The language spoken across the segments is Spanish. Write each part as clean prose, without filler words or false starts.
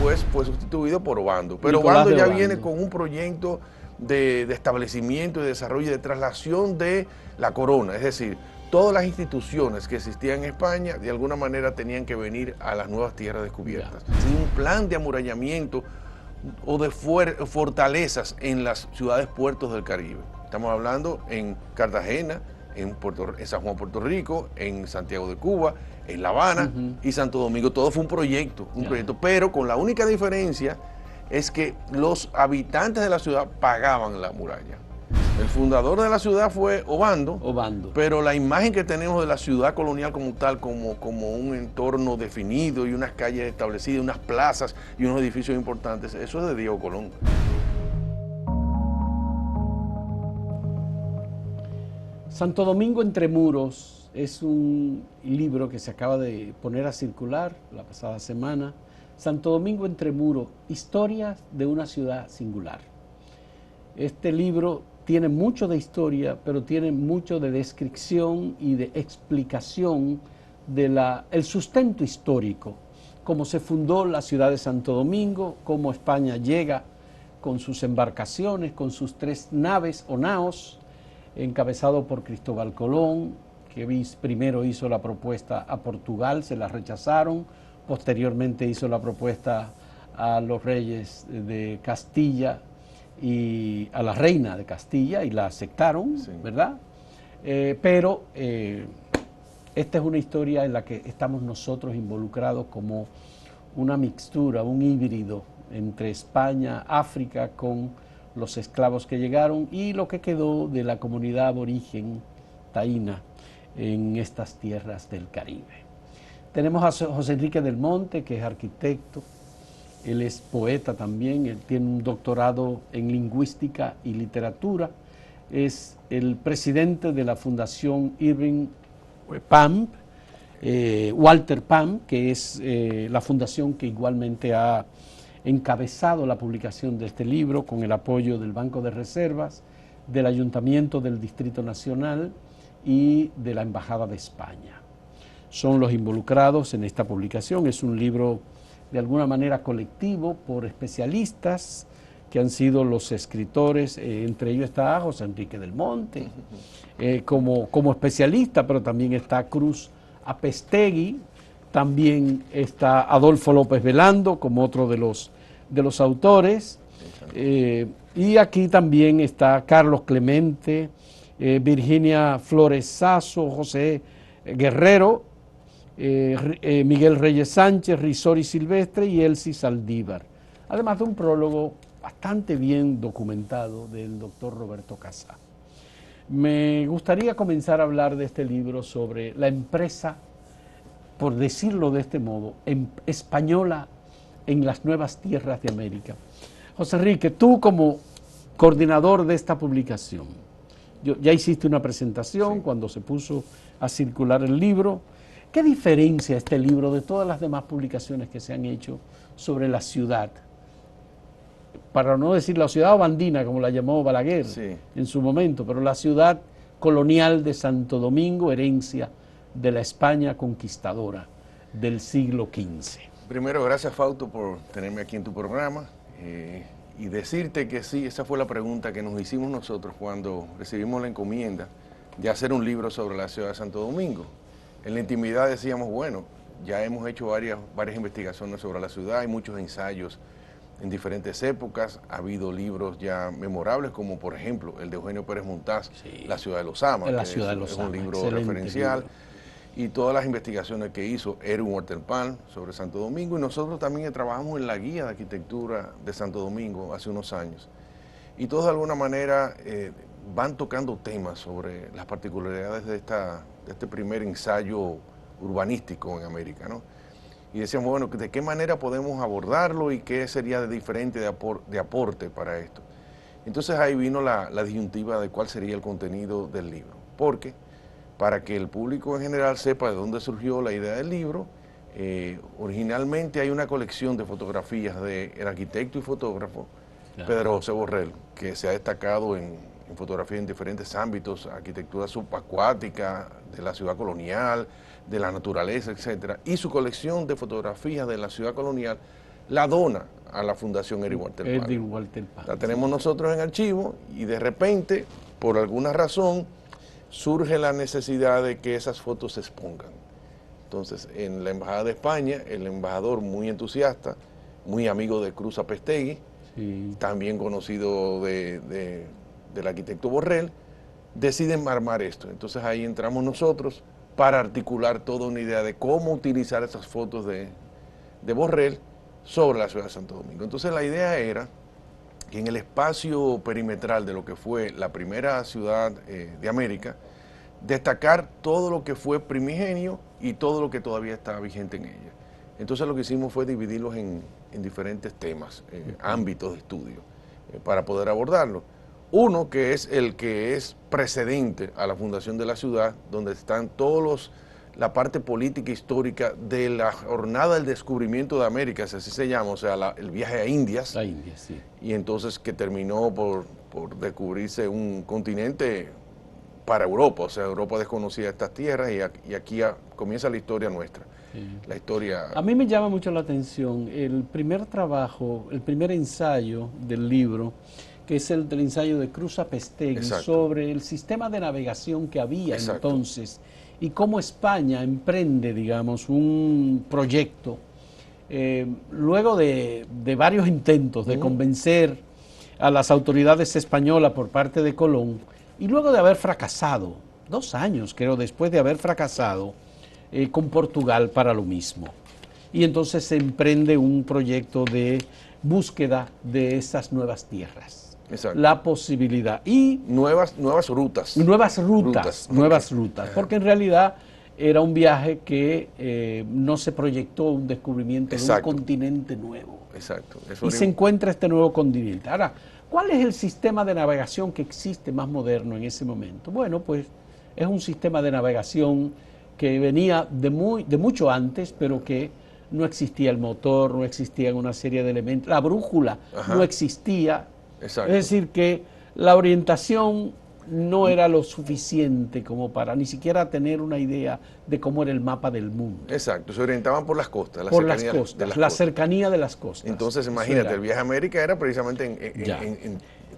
después fue sustituido por Obando. Pero Nicolás Obando de ya Obando viene con un proyecto de establecimiento y desarrollo y de traslación de la corona, es decir, todas las instituciones que existían en España de alguna manera tenían que venir a las nuevas tierras descubiertas. Sin un plan de amurallamiento o de fortalezas en las ciudades puertos del Caribe. Estamos hablando en Cartagena, en San Juan, Puerto Rico, en Santiago de Cuba, en La Habana y Santo Domingo. Todo fue un proyecto, pero con la única diferencia es que los habitantes de la ciudad pagaban la muralla. El fundador de la ciudad fue Obando, pero la imagen que tenemos de la ciudad colonial como tal, como un entorno definido y unas calles establecidas, unas plazas y unos edificios importantes, eso es de Diego Colón. Santo Domingo entre muros es un libro que se acaba de poner a circular la pasada semana. Santo Domingo entre muros, historias de una ciudad singular. Este libro tiene mucho de historia, pero tiene mucho de descripción y de explicación del sustento histórico, cómo se fundó la ciudad de Santo Domingo, cómo España llega con sus embarcaciones, con sus 3 naves o naos, encabezado por Cristóbal Colón, que primero hizo la propuesta a Portugal, se la rechazaron, posteriormente hizo la propuesta a los reyes de Castilla y a la reina de Castilla y la aceptaron, ¿verdad? Pero esta es una historia en la que estamos nosotros involucrados como una mixtura, un híbrido entre España, África, con los esclavos que llegaron y lo que quedó de la comunidad aborigen taína en estas tierras del Caribe. Tenemos a José Enrique del Monte, que es arquitecto, él es poeta también, él tiene un doctorado en lingüística y literatura, es el presidente de la Fundación Irving Pam, Walter Pam, que es la fundación que igualmente ha encabezado la publicación de este libro con el apoyo del Banco de Reservas, del Ayuntamiento del Distrito Nacional y de la Embajada de España. Son los involucrados en esta publicación. Es un libro de alguna manera colectivo por especialistas que han sido los escritores, entre ellos está José Enrique del Monte como especialista, pero también está Cruz Apestegui, también está Adolfo López Velando como otro de los autores, y aquí también está Carlos Clemente, Virginia Flores Sasso, José Guerrero, Miguel Reyes Sánchez, Risori Silvestre y Elsie Saldívar, además de un prólogo bastante bien documentado del doctor Roberto Casá. Me gustaría comenzar a hablar de este libro sobre la empresa, por decirlo de este modo, española en las nuevas tierras de América. José Enrique, tú como coordinador de esta publicación, ya hiciste una presentación cuando se puso a circular el libro. ¿Qué diferencia este libro de todas las demás publicaciones que se han hecho sobre la ciudad? Para no decir la ciudad obandina, como la llamó Balaguer en su momento, pero la ciudad colonial de Santo Domingo, herencia de la España conquistadora del siglo XV. Primero, gracias Fausto por tenerme aquí en tu programa y decirte que sí, esa fue la pregunta que nos hicimos nosotros cuando recibimos la encomienda de hacer un libro sobre la ciudad de Santo Domingo. En la intimidad decíamos, bueno, ya hemos hecho varias investigaciones sobre la ciudad, hay muchos ensayos en diferentes épocas, ha habido libros ya memorables como por ejemplo el de Eugenio Pérez Montaz, La ciudad de los Amas, que es un libro referencial, y todas las investigaciones que hizo Erwin Walter Pam sobre Santo Domingo, y nosotros también trabajamos en la guía de arquitectura de Santo Domingo hace unos años, y todos de alguna manera van tocando temas sobre las particularidades de este primer ensayo urbanístico en América, ¿no? Y decíamos, bueno, ¿de qué manera podemos abordarlo y qué sería de diferente de aporte para esto? Entonces ahí vino la disyuntiva de cuál sería el contenido del libro, porque para que el público en general sepa de dónde surgió la idea del libro, originalmente hay una colección de fotografías del arquitecto y fotógrafo Pedro José Borrell, que se ha destacado en fotografía en diferentes ámbitos, arquitectura subacuática, de la ciudad colonial, de la naturaleza, etcétera, y su colección de fotografías de la ciudad colonial la dona a la Fundación Edwin Walter Palma. Edwin Walter Palma. La tenemos nosotros en archivo y de repente, por alguna razón, surge la necesidad de que esas fotos se expongan. Entonces, en la Embajada de España, el embajador muy entusiasta, muy amigo de Cruz Apestegui, sí, también conocido del arquitecto Borrell, deciden armar esto. Entonces ahí entramos nosotros para articular toda una idea de cómo utilizar esas fotos de Borrell sobre la ciudad de Santo Domingo. Entonces la idea era que en el espacio perimetral de lo que fue la primera ciudad de América, destacar todo lo que fue primigenio y todo lo que todavía está vigente en ella. Entonces lo que hicimos fue dividirlos en diferentes temas, ámbitos de estudio, para poder abordarlo. Uno que es el que es precedente a la fundación de la ciudad, donde están la parte política histórica de la jornada del descubrimiento de América, así se llama, o sea, el viaje a Indias. A India, sí. Y entonces que terminó por descubrirse un continente para Europa, o sea, Europa desconocía estas tierras y aquí comienza la historia nuestra. Sí. La historia... A mí me llama mucho la atención el primer trabajo, el primer ensayo del libro, que es el del ensayo de Cruz Apestegui sobre el sistema de navegación que había entonces y cómo España emprende, digamos, un proyecto luego de varios intentos de convencer a las autoridades españolas por parte de Colón y luego de haber fracasado, 2 años creo después de haber fracasado con Portugal para lo mismo. Y entonces se emprende un proyecto de búsqueda de esas nuevas tierras. Exacto. La posibilidad. Y nuevas rutas. Nuevas rutas. Porque en realidad era un viaje que no se proyectó un descubrimiento de un continente nuevo. Exacto. Y se encuentra este nuevo continente. Ahora, ¿cuál es el sistema de navegación que existe más moderno en ese momento? Bueno, pues es un sistema de navegación que venía de mucho antes, pero que no existía el motor, no existían una serie de elementos, la brújula no existía. Exacto. Es decir, que la orientación no era lo suficiente como para ni siquiera tener una idea de cómo era el mapa del mundo. Exacto, se orientaban por las costas. La cercanía de las costas. Entonces, imagínate, el viaje a América era precisamente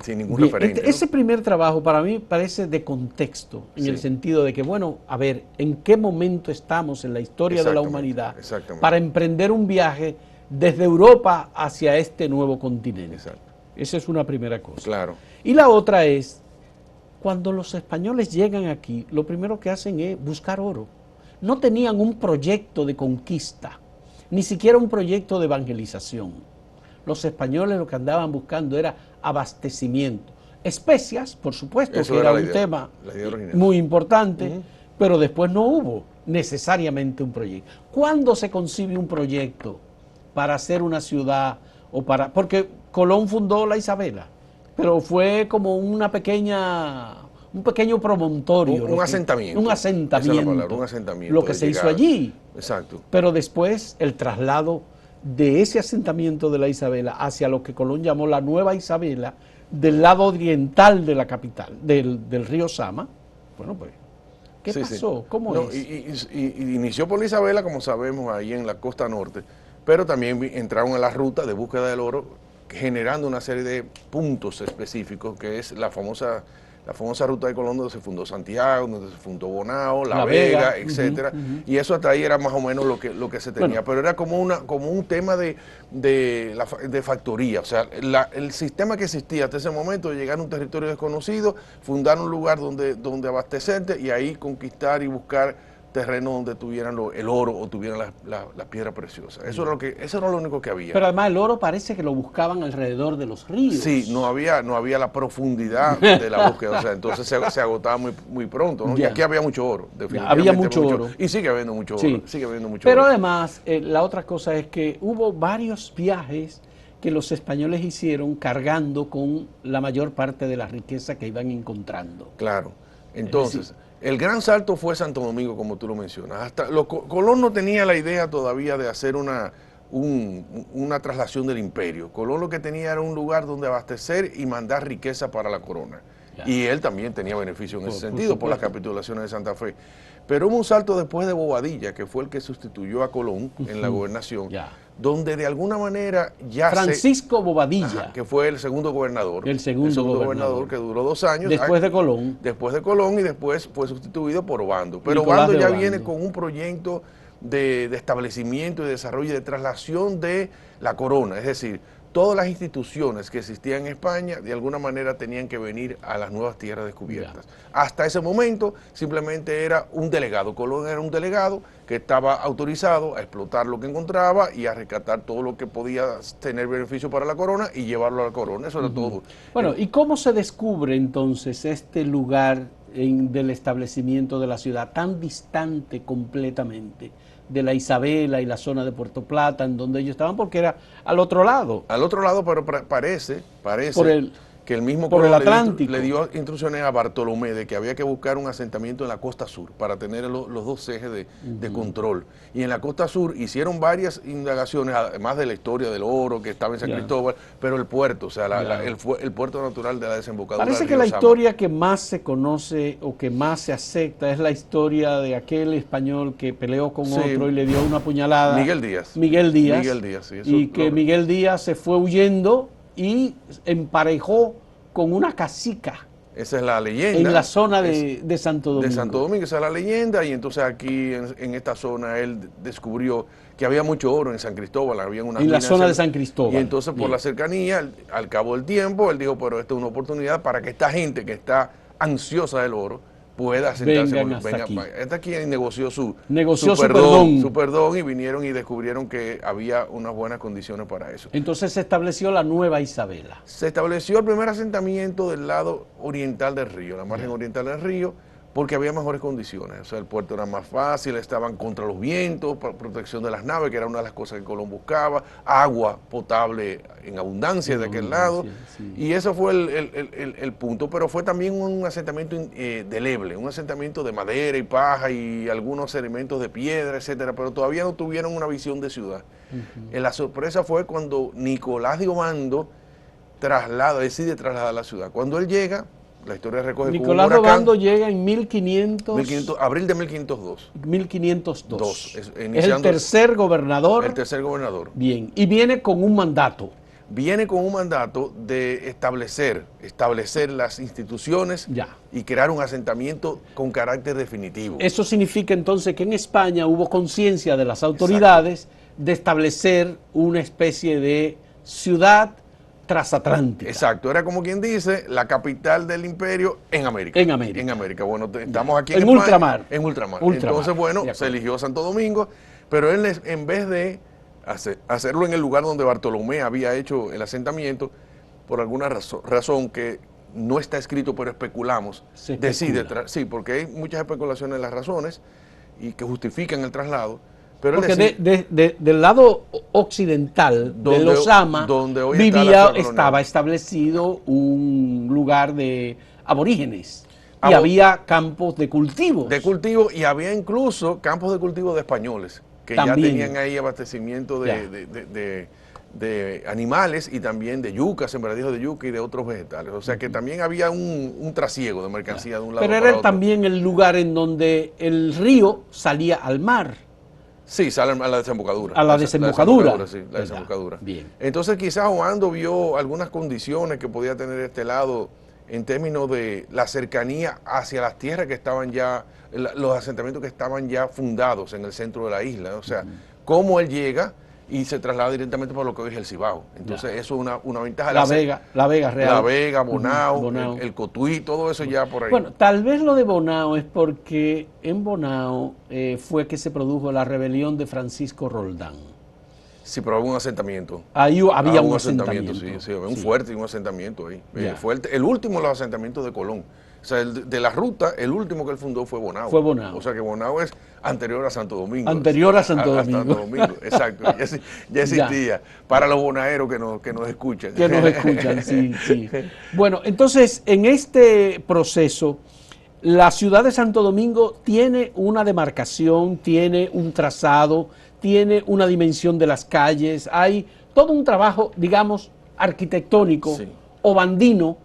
sin ningún referente. ¿No? Ese primer trabajo para mí parece de contexto, en el sentido de que, bueno, a ver, ¿en qué momento estamos en la historia de la humanidad para emprender un viaje desde Europa hacia este nuevo continente? Exacto. Esa es una primera cosa. Claro. Y la otra es, cuando los españoles llegan aquí, lo primero que hacen es buscar oro. No tenían un proyecto de conquista, ni siquiera un proyecto de evangelización. Los españoles lo que andaban buscando era abastecimiento. Especias, por supuesto, que era un tema muy importante, pero después no hubo necesariamente un proyecto. ¿Cuándo se concibe un proyecto para hacer una ciudad porque Colón fundó la Isabela, pero fue como un pequeño promontorio. Un asentamiento. Un asentamiento. Esa es la palabra, un asentamiento. Lo que se hizo allí. Exacto. Pero después el traslado de ese asentamiento de la Isabela hacia lo que Colón llamó la Nueva Isabela, del lado oriental de la capital, del río Sama. Bueno, pues, ¿qué pasó? Sí. ¿Cómo es? Y inició por la Isabela, como sabemos, ahí en la costa norte, pero también entraron a la ruta de búsqueda del oro, generando una serie de puntos específicos, que es la famosa ruta de Colón, donde se fundó Santiago, donde se fundó Bonao, La Vega, etcétera. Y eso hasta ahí era más o menos lo que se tenía. Bueno, pero era como un tema de factoría. O sea, el sistema que existía hasta ese momento de llegar a un territorio desconocido, fundar un lugar donde abastecerte y ahí conquistar y buscar terreno donde tuvieran el oro o tuvieran las piedras preciosas. Eso era lo único que había. Pero además el oro parece que lo buscaban alrededor de los ríos. Sí, no había la profundidad de la búsqueda, o sea, entonces se agotaba muy pronto, ¿no? Y aquí había mucho oro, definitivamente. Había mucho oro. Y sigue habiendo mucho oro, sigue habiendo mucho Pero oro. Además, la otra cosa es que hubo varios viajes que los españoles hicieron cargando con la mayor parte de la riqueza que iban encontrando. Claro, entonces... El gran salto fue Santo Domingo, como tú lo mencionas. Colón no tenía la idea todavía de hacer una traslación del imperio. Colón lo que tenía era un lugar donde abastecer y mandar riqueza para la corona. Ya. Y él también tenía beneficio en ese sentido por las capitulaciones de Santa Fe. Pero hubo un salto después de Bobadilla, que fue el que sustituyó a Colón en la gobernación, donde de alguna manera ya Francisco Bobadilla. Ajá, que fue el segundo gobernador. El segundo gobernador que duró 2 años. Después de Colón. Después de Colón, y después fue sustituido por Obando. Pero Nicolás Obando ya Obando viene con un proyecto de establecimiento y desarrollo y de traslación de la corona. Es decir, todas las instituciones que existían en España de alguna manera tenían que venir a las nuevas tierras descubiertas. Hasta ese momento simplemente era un delegado. Colón era un delegado que estaba autorizado a explotar lo que encontraba y a rescatar todo lo que podía tener beneficio para la corona y llevarlo a la corona. Eso era todo. Bueno, ¿y cómo se descubre entonces este lugar del establecimiento de la ciudad tan distante completamente de la Isabela y la zona de Puerto Plata, en donde ellos estaban, porque era al otro lado? Al otro lado, pero parece que el mismo por Colón el Atlántico le dio instrucciones a Bartolomé de que había que buscar un asentamiento en la costa sur para tener los dos ejes de control. Y en la costa sur hicieron varias indagaciones, además de la historia del oro que estaba en San Cristóbal, pero el puerto, o sea, el puerto natural de la desembocadura. Parece que la historia que más se conoce o que más se acepta es la historia de aquel español que peleó con otro y le dio una puñalada. Miguel Díaz. Miguel Díaz, sí. Y que Miguel Díaz se fue huyendo y emparejó con una cacica. Esa es la leyenda. En la zona de Santo Domingo. De Santo Domingo, esa es la leyenda, y entonces aquí en esta zona él descubrió que había mucho oro en San Cristóbal, había unas en la minas zona de San Cristóbal. Y entonces por la cercanía, al cabo del tiempo, él dijo, pero esta es una oportunidad para que esta gente que está ansiosa del oro pueda asentarse. Hasta aquí y negoció su perdón, y vinieron y descubrieron que había unas buenas condiciones para eso. Entonces se estableció la Nueva Isabela. Se estableció el primer asentamiento del lado oriental del río, la margen oriental del río, porque había mejores condiciones. O sea, el puerto era más fácil, estaban contra los vientos, protección de las naves, que era una de las cosas que Colón buscaba, agua potable en abundancia de aquel lado, y eso fue el punto. Pero fue también un asentamiento deleble, un asentamiento de madera y paja y algunos elementos de piedra, etcétera, pero todavía no tuvieron una visión de ciudad. La sorpresa fue cuando Nicolás de Obando decide trasladar la ciudad. Cuando él llega, la historia recoge Nicolás de Obando llega en 1500, abril de 1502. 1502. Es el tercer gobernador. El tercer gobernador. Bien, y viene con un mandato. Viene con un mandato de establecer las instituciones y crear un asentamiento con carácter definitivo. Eso significa entonces que en España hubo conciencia de las autoridades de establecer una especie de ciudad transatlántica. Exacto, era como quien dice la capital del imperio en América. En América. Bueno, estamos aquí en ultramar. En ultramar. Entonces, bueno, se eligió Santo Domingo, pero él en vez de hacerlo en el lugar donde Bartolomé había hecho el asentamiento, por alguna razón que no está escrito, pero especulamos, decide, porque hay muchas especulaciones en las razones y que justifican el traslado. Pero porque del lado occidental de Lozama estaba establecido un lugar de aborígenes y había campos de cultivos. Y había incluso campos de cultivo de españoles que también ya tenían ahí abastecimiento de animales y también de yuca, sembradíos de yuca y de otros vegetales. O sea que también había un trasiego de mercancía de un lado para otro. Pero era también el lugar en donde el río salía al mar. Sí, sale a la desembocadura. A la desembocadura. Sí, la desembocadura. Bien. Entonces quizás Obando vio algunas condiciones que podía tener este lado en términos de la cercanía hacia las tierras que estaban ya, los asentamientos que estaban ya fundados en el centro de la isla. O sea, cómo él llega y se traslada directamente por lo que hoy es el Cibao. Entonces eso es una ventaja. La Vega Real. La Vega, Bonao, el Cotuí, todo eso ya por ahí. Bueno, tal vez lo de Bonao es porque en Bonao fue que se produjo la rebelión de Francisco Roldán. Sí, pero había un asentamiento. Ahí había un asentamiento. Sí, había un fuerte y un asentamiento ahí. Fue el último de los asentamientos de Colón. O sea, de la ruta, el último que él fundó fue Bonao. O sea que Bonao es anterior a Santo Domingo. Anterior a Santo Domingo. Exacto. Ya existía. Para los bonaeros que nos escuchan. Que nos escuchan, sí. Bueno, entonces, en este proceso, la ciudad de Santo Domingo tiene una demarcación, tiene un trazado, tiene una dimensión de las calles, hay todo un trabajo, digamos, arquitectónico, obandino,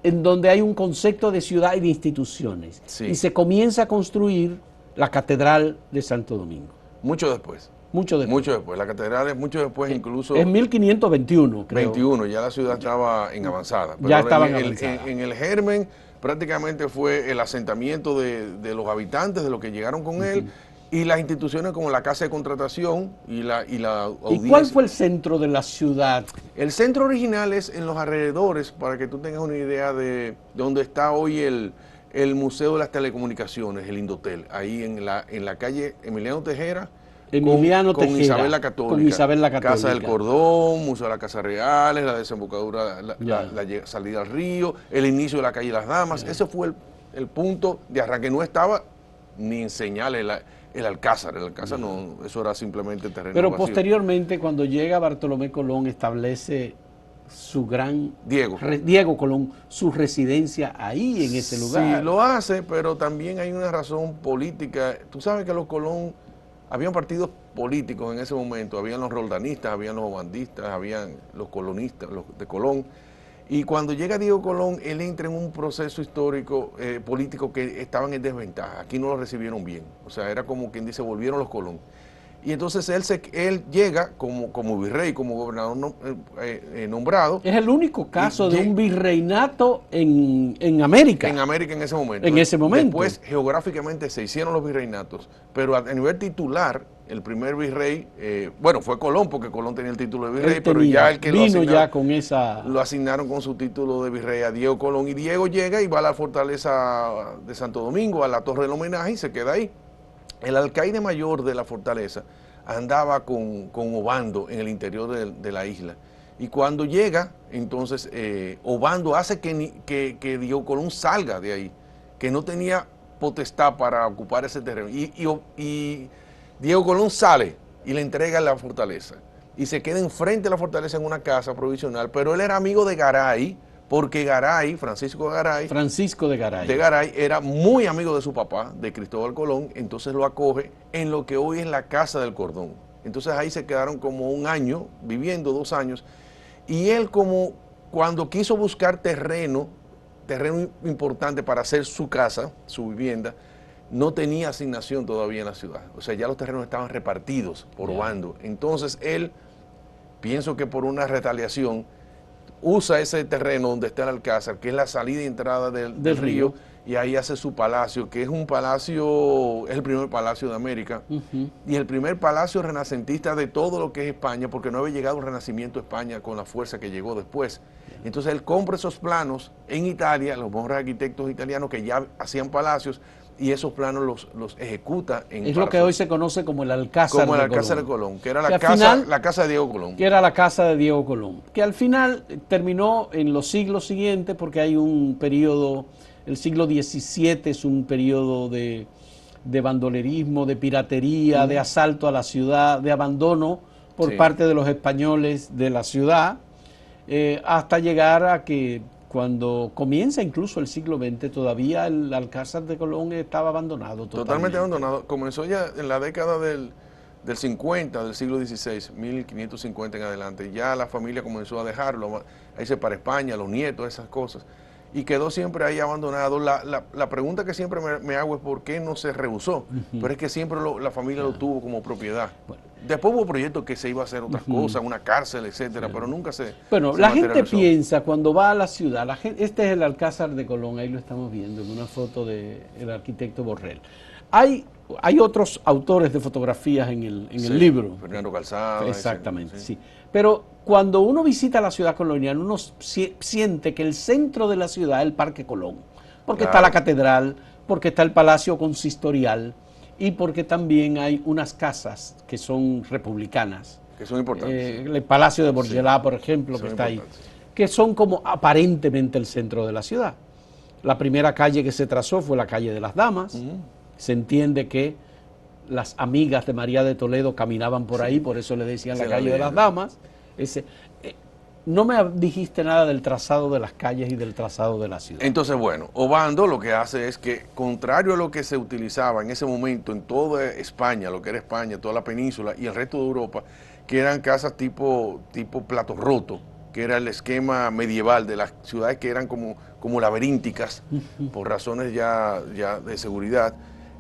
en donde hay un concepto de ciudad y de instituciones. Y se comienza a construir la Catedral de Santo Domingo. Mucho después. mucho después. Mucho después. La catedral es mucho después, incluso... Es 1521, creo. 21, ya la ciudad estaba en avanzada. Ya estaba en avanzada. En el germen prácticamente fue el asentamiento de los habitantes, de los que llegaron con él, y las instituciones como la Casa de Contratación y la audiencia. ¿Y cuál fue el centro de la ciudad? El centro original es en los alrededores, para que tú tengas una idea de donde está hoy el Museo de las Telecomunicaciones, el Indotel, ahí en la calle Emiliano Tejera, con Isabel la Católica, con Isabel la Católica. Casa del Cordón, Museo de las Casas Reales, la desembocadura, la salida al río, el inicio de la calle Las Damas. Ese fue el punto de arranque. No estaba ni en señales el Alcázar. El Alcázar no, eso era simplemente terreno Pero vacío. posteriormente, cuando llega Bartolomé Colón, establece su gran... Diego Colón, su residencia ahí en ese lugar. Sí, lo hace, pero también hay una razón política. Tú sabes que los Colón, habían partidos políticos en ese momento, habían los roldanistas, habían los obandistas, habían los colonistas, los de Colón. Y cuando llega Diego Colón, él entra en un proceso histórico, político, que estaban en desventaja. Aquí no lo recibieron bien. O sea, era como quien dice, volvieron los Colón. Y entonces él llega como virrey, como gobernador nombrado. Es el único caso de un virreinato en América. En América en ese momento. En ese momento. Después, geográficamente, se hicieron los virreinatos, pero a nivel titular, el primer virrey, bueno, fue Colón, porque Colón tenía el título de virrey, pero ya el que vino ya con esa... Lo asignaron con su título de virrey a Diego Colón, y Diego llega y va a la fortaleza de Santo Domingo, a la Torre del Homenaje, y se queda ahí. El alcaide mayor de la fortaleza andaba con Obando en el interior de la isla. Y cuando llega, entonces, Obando hace que Diego Colón salga de ahí, que no tenía potestad para ocupar ese terreno. Y Diego Colón sale y le entrega la fortaleza. Y se queda enfrente de la fortaleza en una casa provisional, pero él era amigo de Garay, porque Garay, Francisco de Garay era muy amigo de su papá, de Cristóbal Colón, entonces lo acoge en lo que hoy es la Casa del Cordón. Entonces ahí se quedaron como un año, viviendo 2 años, y él como cuando quiso buscar terreno importante para hacer su casa, su vivienda, no tenía asignación todavía en la ciudad. O sea, ya los terrenos estaban repartidos por Obando. Entonces él, pienso que por una retaliación, usa ese terreno donde está el Alcázar, que es la salida y entrada del río, y ahí hace su palacio, que es un palacio, es el primer palacio de América, y el primer palacio renacentista de todo lo que es España, porque no había llegado el Renacimiento a España con la fuerza que llegó después. Entonces él compra esos planos en Italia, los mejores arquitectos italianos que ya hacían palacios, y esos planos los ejecuta en... Es lo que hoy se conoce como el Alcázar de Colón. Como el Alcázar de Colón, que era la casa de Diego Colón. Que era la casa de Diego Colón, que al final terminó en los siglos siguientes, porque hay un periodo, el siglo XVII es un periodo de bandolerismo, de piratería, de asalto a la ciudad, de abandono por parte de los españoles de la ciudad, hasta llegar a que cuando comienza incluso el siglo XX, todavía el Alcázar de Colón estaba abandonado. Totalmente abandonado. Comenzó ya en la década del 50, del siglo XVI, 1550 en adelante. Ya la familia comenzó a dejarlo, a irse para España, los nietos, esas cosas. Y quedó siempre ahí abandonado. La pregunta que siempre me hago es por qué no se rehusó. Pero es que siempre la familia lo tuvo como propiedad. Bueno. Después hubo proyectos que se iba a hacer otras cosas, una cárcel, etcétera, pero nunca se... Bueno, la gente piensa cuando va a la ciudad, este es el Alcázar de Colón, ahí lo estamos viendo en una foto del arquitecto Borrell. Hay otros autores de fotografías en el libro. Fernando Calzada. Exactamente, sí. Pero cuando uno visita la ciudad colonial, uno siente que el centro de la ciudad es el Parque Colón, porque está la catedral, porque está el Palacio Consistorial, y porque también hay unas casas que son republicanas. Que son importantes. El Palacio de Borgelá, por ejemplo, que está ahí, que son como aparentemente el centro de la ciudad. La primera calle que se trazó fue la calle de las Damas. Se entiende que las amigas de María de Toledo caminaban por ahí, por eso le decían la calle de las Damas. No me dijiste nada del trazado de las calles y del trazado de la ciudad. Entonces, bueno, Obando lo que hace es que, contrario a lo que se utilizaba en ese momento en toda España, lo que era España, toda la península y el resto de Europa, que eran casas tipo plato roto, que era el esquema medieval de las ciudades que eran como laberínticas, por razones ya de seguridad,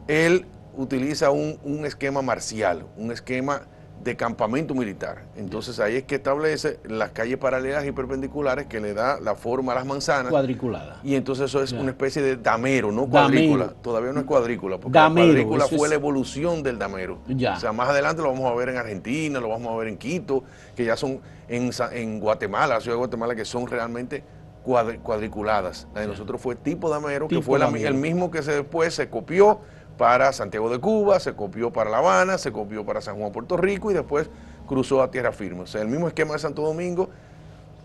él utiliza un esquema marcial, un esquema de campamento militar. Entonces ahí es que establece las calles paralelas y perpendiculares que le da la forma a las manzanas. Cuadriculada. Y entonces eso es una especie de damero, no cuadrícula. Damero. Todavía no es cuadrícula, porque Damero, la cuadrícula fue es... la evolución del damero. Ya. O sea, más adelante lo vamos a ver en Argentina, lo vamos a ver en Quito, que ya son en Guatemala, la ciudad de Guatemala, que son realmente cuadriculadas. La de nosotros fue tipo damero, que fue el mismo que después se copió para Santiago de Cuba, se copió para La Habana, se copió para San Juan, Puerto Rico, y después cruzó a tierra firme. O sea, el mismo esquema de Santo Domingo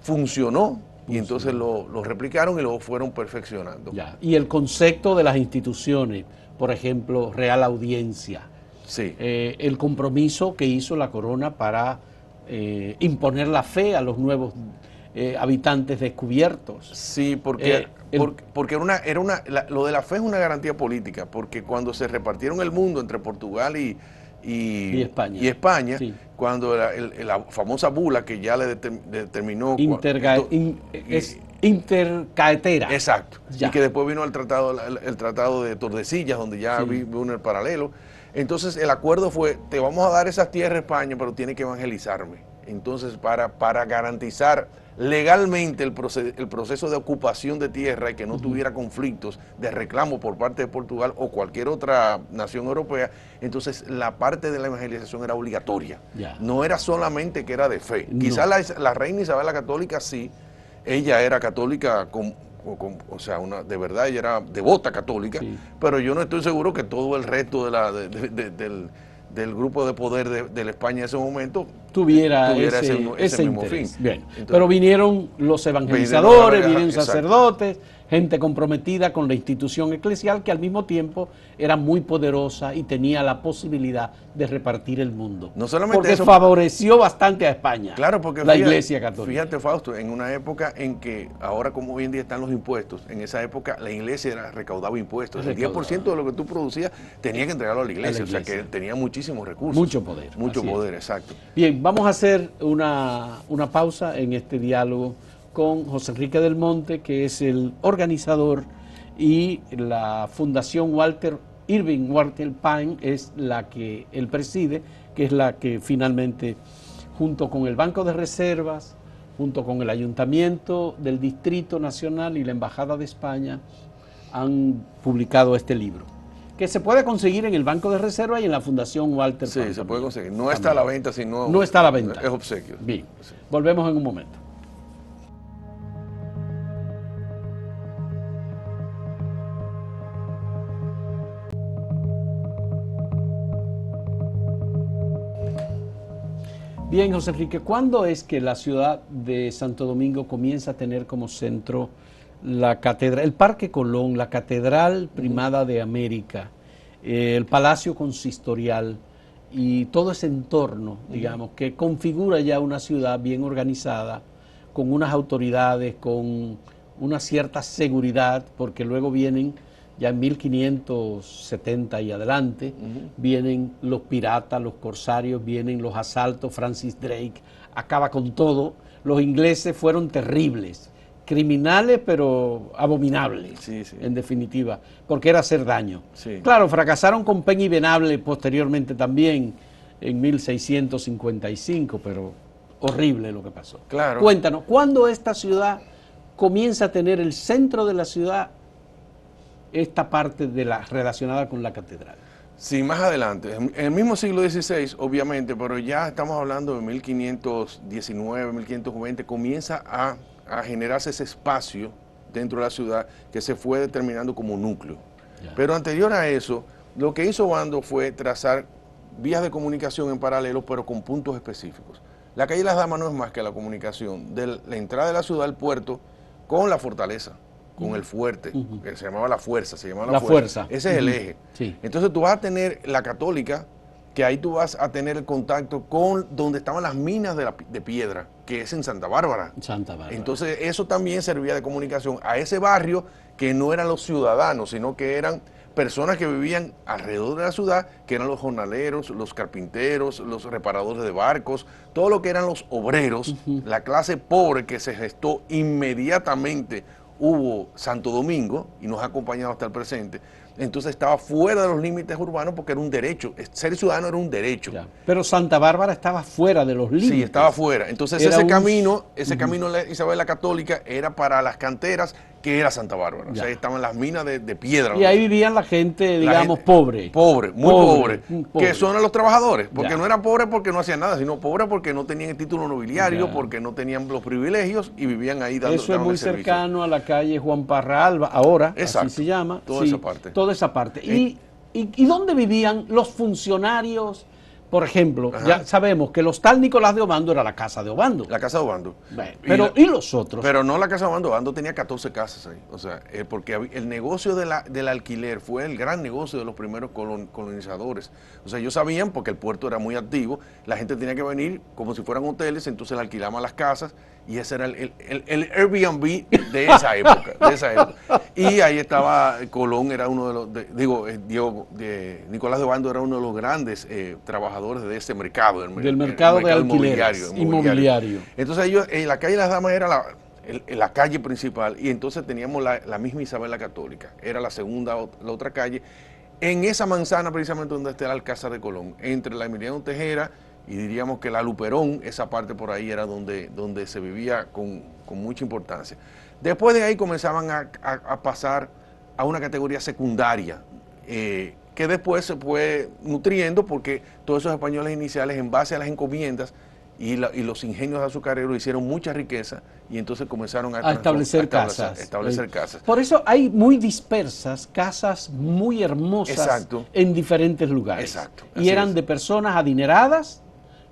funcionó y entonces lo replicaron y lo fueron perfeccionando. Ya. Y el concepto de las instituciones, por ejemplo, Real Audiencia, sí. El compromiso que hizo la corona para imponer la fe a los nuevos habitantes descubiertos. Sí, porque lo de la fe es una garantía política, porque cuando se repartieron el mundo entre Portugal y España, sí. Cuando la famosa bula que ya le determinó... intercaetera. Exacto. Ya. Y que después vino el tratado de Tordesillas, donde ya vino el paralelo. Entonces el acuerdo fue, te vamos a dar esas tierras a España, pero tienes que evangelizarme. Entonces para garantizar legalmente el proceso de ocupación de tierra y que no tuviera conflictos de reclamo por parte de Portugal o cualquier otra nación europea, entonces la parte de la evangelización era obligatoria. Ya. No era solamente que era de fe. No. Quizás la reina Isabel la Católica sí, ella era católica o sea, de verdad ella era devota católica, sí. Pero yo no estoy seguro que todo el resto del grupo de poder de la España en ese momento tuviera ese mismo fin. Bien. Entonces, pero vinieron los evangelizadores, vinieron sacerdotes, gente comprometida con la institución eclesial que al mismo tiempo era muy poderosa y tenía la posibilidad de repartir el mundo. No solamente porque eso, favoreció bastante a España, claro, porque la Iglesia Católica. Fíjate, Fausto, en una época en que ahora como hoy en día están los impuestos, en esa época la Iglesia recaudaba impuestos. El 10% de lo que tú producías tenía que entregarlo a la iglesia, o sea que tenía muchísimos recursos. Mucho poder. Mucho poder, exacto. Bien, vamos a hacer una pausa en este diálogo con José Enrique del Monte, que es el organizador, y la Fundación Irving Walter Pine es la que él preside, que es la que finalmente, junto con el Banco de Reservas, junto con el Ayuntamiento del Distrito Nacional y la Embajada de España, han publicado este libro, que se puede conseguir en el Banco de Reserva y en la Fundación Walter Pine. Sí, se puede conseguir. No está a la venta, sino... No está a la venta. Es obsequio. Bien. Sí. Volvemos en un momento. Bien, José Enrique, ¿cuándo es que la ciudad de Santo Domingo comienza a tener como centro la catedral, el Parque Colón, la Catedral Primada de América, el Palacio Consistorial y todo ese entorno, digamos, que configura ya una ciudad bien organizada, con unas autoridades, con una cierta seguridad, porque luego vienen, ya en 1570 y adelante, vienen los piratas, los corsarios, vienen los asaltos, Francis Drake acaba con todo. Los ingleses fueron terribles, criminales pero abominables, en definitiva, porque era hacer daño. Sí. Claro, fracasaron con Peña y Venable posteriormente también, en 1655, pero horrible lo que pasó. Claro. Cuéntanos, ¿cuándo esta ciudad comienza a tener el centro de la ciudad, esta parte relacionada con la catedral? Sí, más adelante, en el mismo siglo XVI, obviamente, pero ya estamos hablando de 1519, 1520, comienza a generarse ese espacio dentro de la ciudad que se fue determinando como núcleo. Ya. Pero anterior a eso, lo que hizo Obando fue trazar vías de comunicación en paralelo, pero con puntos específicos. La calle Las Damas no es más que la comunicación de la entrada de la ciudad al puerto con la fortaleza, con el fuerte, que se llamaba la fuerza, la fuerza. Ese es el eje. Sí. Entonces tú vas a tener la Católica, que ahí tú vas a tener el contacto con donde estaban las minas de piedra, que es en Santa Bárbara. Santa Bárbara. Entonces eso también servía de comunicación a ese barrio, que no eran los ciudadanos, sino que eran personas que vivían alrededor de la ciudad, que eran los jornaleros, los carpinteros, los reparadores de barcos, todo lo que eran los obreros, la clase pobre que se gestó inmediatamente. Hubo Santo Domingo y nos ha acompañado hasta el presente, entonces estaba fuera de los límites urbanos porque era un derecho. Ser ciudadano era un derecho. Ya. Pero Santa Bárbara estaba fuera de los límites. Sí, estaba fuera. Entonces Era ese un- camino de Isabel la Católica era para las canteras, que era Santa Bárbara. O sea, Ya. estaban las minas de piedra. Y ahí vivían la gente, La digamos, gente- pobre. Pobre, muy pobre. pobre. Que son los trabajadores. Porque Ya. no eran pobres porque no hacían nada, sino pobres porque no tenían el título nobiliario, Ya. porque no tenían los privilegios y vivían ahí dando Eso es muy servicio. cercano a la calle Juan Parralba, ahora, Exacto. así se llama. Toda esa parte. Toda esa parte. ¿Y dónde vivían los funcionarios? Por ejemplo, Ajá. ya sabemos que el Hostal Nicolás de Obando era la casa de Obando. La casa de Obando. Bueno, Y ¿y los otros? Pero no la casa de Obando. Obando tenía 14 casas ahí. O sea, porque el negocio del alquiler fue el gran negocio de los primeros colonizadores. O sea, ellos sabían, porque el puerto era muy activo, la gente tenía que venir como si fueran hoteles, entonces le alquilaban las casas y ese era el Airbnb de esa época. Y ahí estaba Colón, era uno de los, Nicolás de Obando era uno de los grandes trabajadores de ese mercado. Del mercado de alquileres, inmobiliario. Entonces ellos, la calle de las Damas era la calle principal y entonces teníamos la misma Isabel la Católica, era la segunda, la otra calle, en esa manzana precisamente donde está el Alcázar de Colón, entre la Emiliano Tejera y diríamos que la Luperón, esa parte por ahí era donde se vivía con mucha importancia. Después de ahí comenzaban a pasar a una categoría secundaria, que después se fue nutriendo porque todos esos españoles iniciales, en base a las encomiendas y los ingenios azucareros, hicieron mucha riqueza y entonces comenzaron a establecer casas. establecer casas. Por eso hay muy dispersas, casas muy hermosas. Exacto. En diferentes lugares. Exacto, Y así eran es. de personas adineradas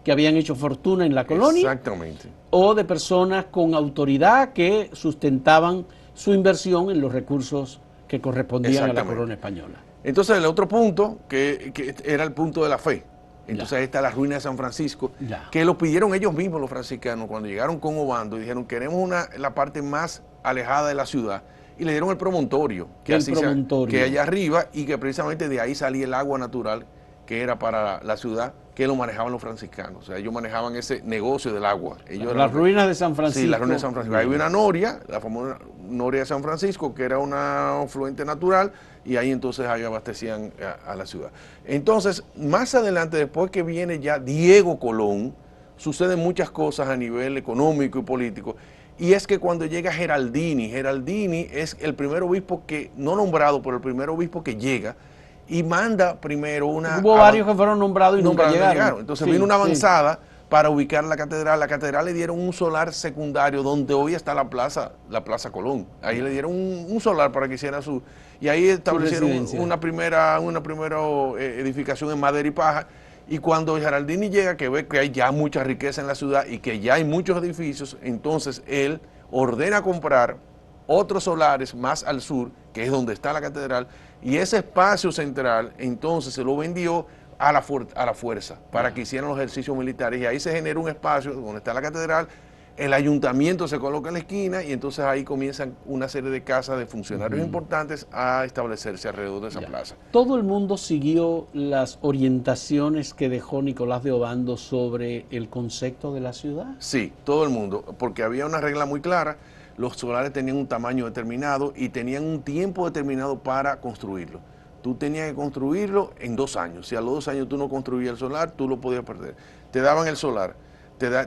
que habían hecho fortuna en la colonia. Exactamente. O de personas con autoridad que sustentaban su inversión en los recursos que correspondían a la Exactamente. corona española. Entonces el otro punto, que era el punto de la fe. Entonces ahí está la ruina de San Francisco, Ya. que lo pidieron ellos mismos los franciscanos cuando llegaron con Obando y dijeron queremos la parte más alejada de la ciudad y le dieron el promontorio, que allá arriba y que precisamente de ahí salía el agua natural que era para la ciudad, que lo manejaban los franciscanos. O sea, ellos manejaban ese negocio del agua. Las ruinas de San Francisco. Sí, las ruinas de San Francisco. Ahí había una noria, la famosa noria de San Francisco, que era una afluente natural, y ahí entonces ahí abastecían a la ciudad. Entonces, más adelante, después que viene ya Diego Colón, suceden muchas cosas a nivel económico y político, y es que cuando llega Geraldini es el primer obispo que, no nombrado, pero el primer obispo que llega, y manda primero Hubo varios que fueron nombrados y nunca llegaron. Entonces vino una avanzada para ubicar la catedral. La catedral le dieron un solar secundario donde hoy está la plaza Colón. Ahí le dieron un solar para que hiciera su... Y ahí establecieron una primera edificación en madera y paja. Y cuando Geraldini llega, que ve que hay ya mucha riqueza en la ciudad y que ya hay muchos edificios, entonces él ordena comprar otros solares más al sur, que es donde está la catedral, y ese espacio central entonces se lo vendió a la fuerza para que hicieran los ejercicios militares, y ahí se genera un espacio donde está la catedral, el ayuntamiento se coloca en la esquina y entonces ahí comienzan una serie de casas de funcionarios importantes a establecerse alrededor de esa plaza. Todo el mundo siguió las orientaciones que dejó Nicolás de Obando sobre el concepto de la ciudad. Sí, todo el mundo, porque había una regla muy clara. Los solares tenían un tamaño determinado y tenían un tiempo determinado para construirlo. Tú tenías que construirlo en 2 años. Si a los 2 años tú no construías el solar, tú lo podías perder. Te daban el solar,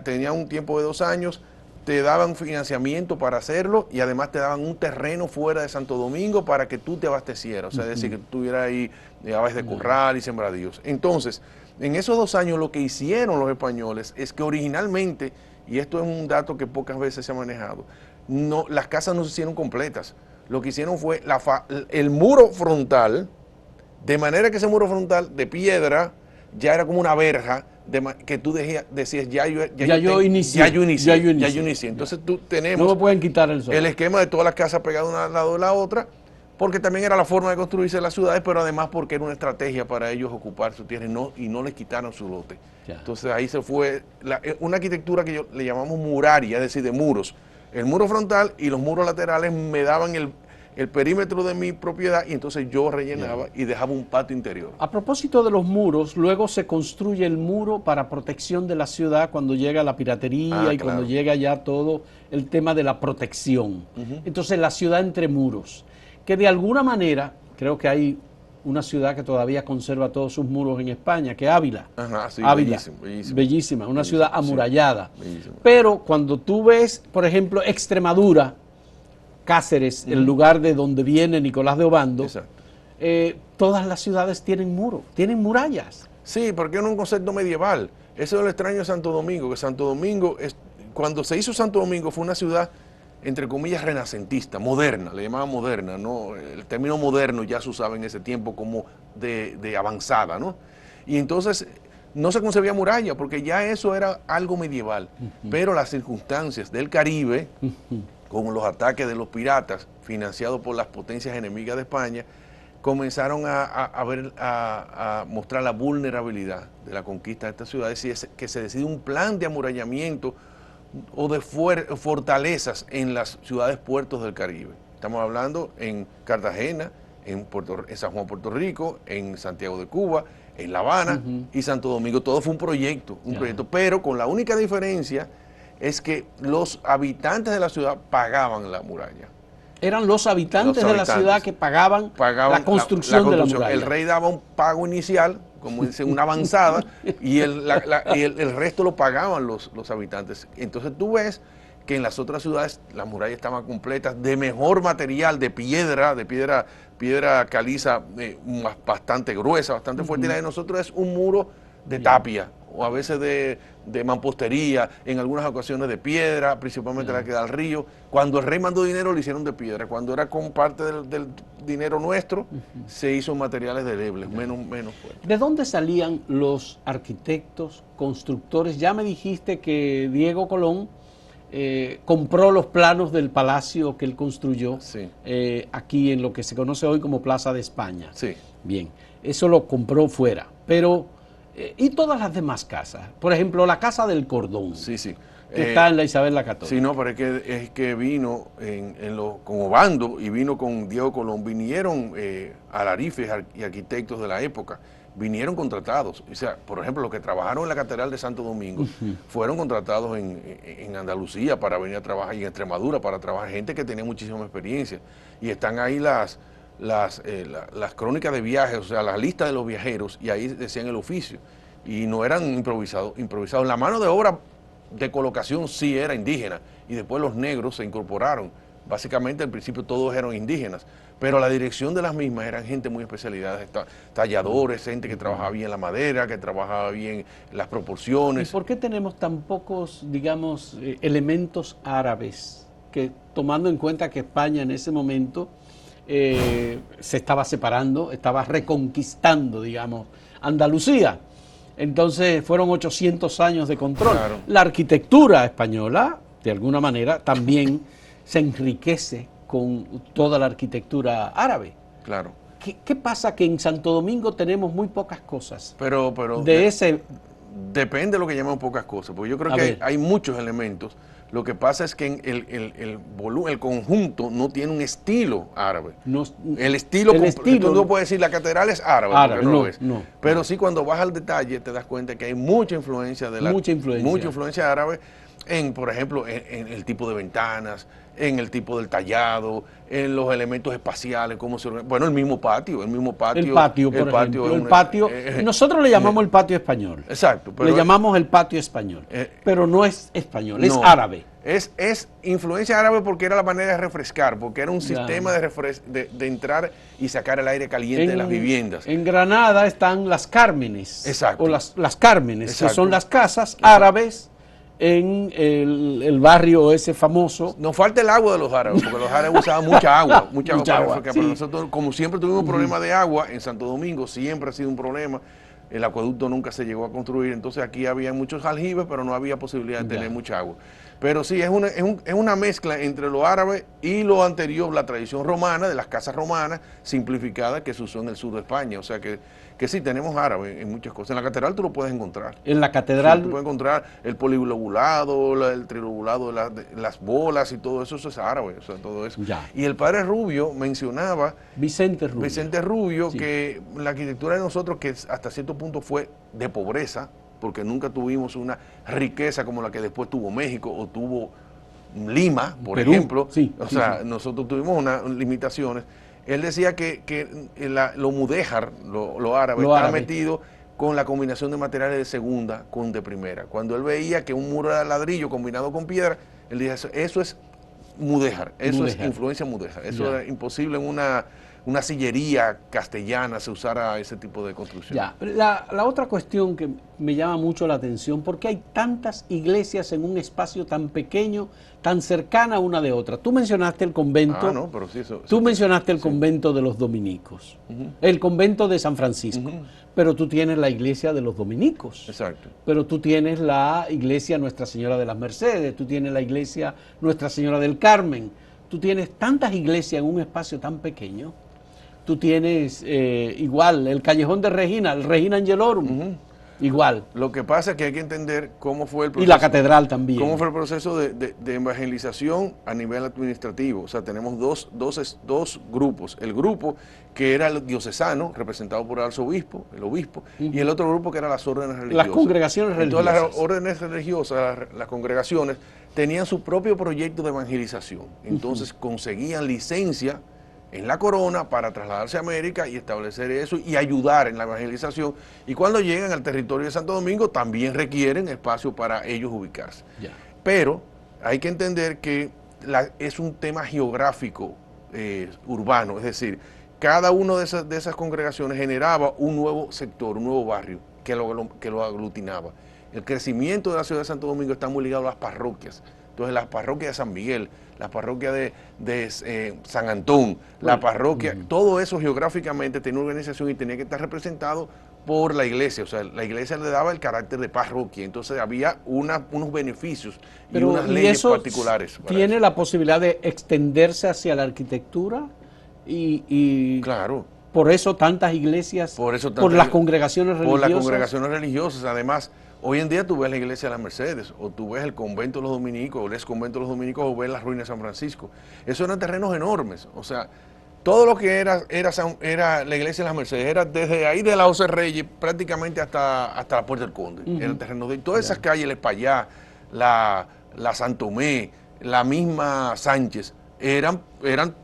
tenían un tiempo de 2 años, te daban financiamiento para hacerlo y además te daban un terreno fuera de Santo Domingo para que tú te abastecieras. O sea, es decir, que tú tuvieras ahí aves de corral y sembradíos. Entonces, en esos 2 años lo que hicieron los españoles es que originalmente, y esto es un dato que pocas veces se ha manejado, no, las casas no se hicieron completas. Lo que hicieron fue el muro frontal, de manera que ese muro frontal de piedra ya era como una verja que tú decías, ya yo inicié. Entonces tú tenemos no me pueden quitar el sol. El esquema de todas las casas pegadas una al lado de la otra, porque también era la forma de construirse las ciudades, pero además porque era una estrategia para ellos ocupar su tierra y no les quitaron su lote. Ya. Entonces ahí se fue una arquitectura que le llamamos muraria, es decir, de muros. El muro frontal y los muros laterales me daban el perímetro de mi propiedad y entonces yo rellenaba y dejaba un patio interior. A propósito de los muros, luego se construye el muro para protección de la ciudad cuando llega la piratería y cuando llega ya todo el tema de la protección. Entonces la ciudad entre muros, que de alguna manera creo que hay una ciudad que todavía conserva todos sus muros en España, que es Ávila. Ajá, sí, Ávila, bellísimo, bellísimo. Bellísima, una Bellísimo, ciudad amurallada. sí, bellísimo. Pero cuando tú ves, por ejemplo, Extremadura, Cáceres, el lugar de donde viene Nicolás de Obando, Exacto. todas las ciudades tienen muros, tienen murallas. Sí, porque era un concepto medieval. Eso es lo extraño de Santo Domingo, que Santo Domingo, cuando se hizo Santo Domingo fue una ciudad, entre comillas, renacentista, moderna, le llamaban moderna, ¿no? El término moderno ya se usaba en ese tiempo como de avanzada, ¿no? Y entonces no se concebía muralla, porque ya eso era algo medieval, pero las circunstancias del Caribe, con los ataques de los piratas, financiados por las potencias enemigas de España, comenzaron a mostrar la vulnerabilidad de la conquista de estas ciudades, y es que se decide un plan de amurallamiento o de fortalezas en las ciudades puertos del Caribe. Estamos hablando en Cartagena, en San Juan, Puerto Rico, en Santiago de Cuba, en La Habana y Santo Domingo. Todo fue un proyecto, pero con la única diferencia es que los habitantes de la ciudad pagaban la muralla. Eran los habitantes de la ciudad que pagaban la construcción de la muralla. El rey daba un pago inicial, como dice, una avanzada, y el resto lo pagaban los habitantes. Entonces tú ves que en las otras ciudades las murallas estaban completas, de mejor material, de piedra caliza, bastante gruesa, bastante fuerte, y la de nosotros es un muro de tapia, o a veces de mampostería, en algunas ocasiones de piedra, principalmente la que da al río. Cuando el rey mandó dinero, lo hicieron de piedra. Cuando era con parte del dinero nuestro, se hizo en materiales delebles, menos fuertes. ¿De dónde salían los arquitectos, constructores? Ya me dijiste que Diego Colón compró los planos del palacio que él construyó aquí en lo que se conoce hoy como Plaza de España. Sí. Bien, eso lo compró fuera, pero ¿y todas las demás casas? Por ejemplo, la Casa del Cordón, sí. que está en la Isabel la Católica. Sí, no, pero es que vino con Obando y vino con Diego Colón, vinieron alarifes y arquitectos de la época, vinieron contratados. O sea, por ejemplo, los que trabajaron en la Catedral de Santo Domingo fueron contratados en Andalucía para venir a trabajar, y en Extremadura para trabajar, gente que tenía muchísima experiencia. Y están ahí las crónicas de viajes, o sea, la lista de los viajeros, y ahí decían el oficio. Y no eran improvisados. La mano de obra de colocación sí era indígena, y después los negros se incorporaron. Básicamente al principio todos eran indígenas, pero la dirección de las mismas eran gente muy especializada, talladores, gente que trabajaba bien la madera, que trabajaba bien las proporciones. ¿Y por qué tenemos tan pocos, digamos, elementos árabes? Que tomando en cuenta que España en ese momento se estaba separando, estaba reconquistando, digamos, Andalucía. Entonces fueron 800 años de control. Claro. La arquitectura española, de alguna manera, también se enriquece con toda la arquitectura árabe. Claro. ¿Qué pasa? Que en Santo Domingo tenemos muy pocas cosas. Pero depende de lo que llamamos pocas cosas, porque yo creo que hay muchos elementos. Lo que pasa es que el conjunto no tiene un estilo árabe. El estilo, tú no puedes decir la catedral es árabe, porque no lo es. Pero sí, cuando vas al detalle te das cuenta que hay mucha influencia mucha influencia árabe por ejemplo, en el tipo de ventanas, en el tipo del tallado, en los elementos espaciales, cómo se organiza. Bueno, el mismo patio, nosotros le llamamos el patio español. Exacto. Le llamamos el patio español, pero no es español, es árabe. Es influencia árabe porque era la manera de refrescar, porque era un sistema de entrar y sacar el aire caliente de las viviendas. En Granada están las Cármenes. Exacto. O las Cármenes, que son las casas árabes en el barrio ese famoso. Nos falta el agua de los árabes, porque los árabes usaban mucha agua pero nosotros, como siempre tuvimos problemas de agua, en Santo Domingo siempre ha sido un problema, el acueducto nunca se llegó a construir, entonces aquí había muchos aljibes, pero no había posibilidad de tener mucha agua. Pero sí, es una mezcla entre lo árabe y lo anterior, la tradición romana, de las casas romanas simplificadas que se usó en el sur de España. O sea que sí, tenemos árabe en muchas cosas. En la catedral tú lo puedes encontrar. En la catedral. Sí, tú puedes encontrar el polilobulado, el trilobulado, las bolas y todo eso es árabe. O sea, todo eso. Ya. Y el padre Rubio mencionaba. Vicente Rubio, sí, que la arquitectura de nosotros, que hasta cierto punto fue de pobreza, porque nunca tuvimos una riqueza como la que después tuvo México o tuvo Lima, por ejemplo. Sí, nosotros tuvimos unas limitaciones. él decía que lo mudéjar, lo árabe, Lo estaba árabe. metido con la combinación de materiales de segunda con de primera. Cuando él veía que un muro era ladrillo combinado con piedra, él decía, eso es mudéjar, eso es Mudéjar. influencia mudéjar. Eso Ya. era imposible en una sillería castellana se usara ese tipo de construcción. Ya. La otra cuestión que me llama mucho la atención, ¿por qué hay tantas iglesias en un espacio tan pequeño, tan cercana una de otra? Tú mencionaste el convento. Ah, no, pero sí, Tú mencionaste el sí. convento de los dominicos, el convento de San Francisco, pero tú tienes la iglesia de los dominicos. Exacto. Pero tú tienes la iglesia Nuestra Señora de las Mercedes, tú tienes la iglesia Nuestra Señora del Carmen, tú tienes tantas iglesias en un espacio tan pequeño. Tú tienes igual el Callejón de Regina, el Regina Angelorum, igual. Lo que pasa es que hay que entender cómo fue el proceso. Y la catedral también. Cómo fue el proceso de evangelización a nivel administrativo. O sea, tenemos dos grupos. El grupo que era el diocesano, representado por el arzobispo, el obispo, y el otro grupo que eran las órdenes religiosas. Las congregaciones religiosas. Entonces, las órdenes religiosas, las congregaciones, tenían su propio proyecto de evangelización. Entonces, conseguían licencia en la corona para trasladarse a América y establecer eso y ayudar en la evangelización. Y cuando llegan al territorio de Santo Domingo también requieren espacio para ellos ubicarse. Ya. Pero hay que entender que es un tema geográfico urbano, es decir, cada una de esas congregaciones generaba un nuevo sector, un nuevo barrio que lo aglutinaba. El crecimiento de la ciudad de Santo Domingo está muy ligado a las parroquias. Entonces, las parroquias de San Miguel, la parroquia de San Antón, la parroquia, todo eso geográficamente tenía una organización y tenía que estar representado por la iglesia. O sea, la iglesia le daba el carácter de parroquia. Entonces, había unos beneficios y unas leyes eso particulares. ¿Tiene la posibilidad de extenderse hacia la arquitectura? Claro. Por eso tantas iglesias, por las congregaciones religiosas. Por las congregaciones religiosas. Además, hoy en día tú ves la iglesia de las Mercedes, o tú ves el convento de los dominicos, o el convento de los dominicos, o ves las ruinas de San Francisco. Esos eran terrenos enormes. O sea, todo lo que era la iglesia de las Mercedes, era desde ahí de la José Reyes prácticamente hasta la Puerta del Conde. Era el terreno de todas esas calles, el Espallá, la Santomé, la misma Sánchez, eran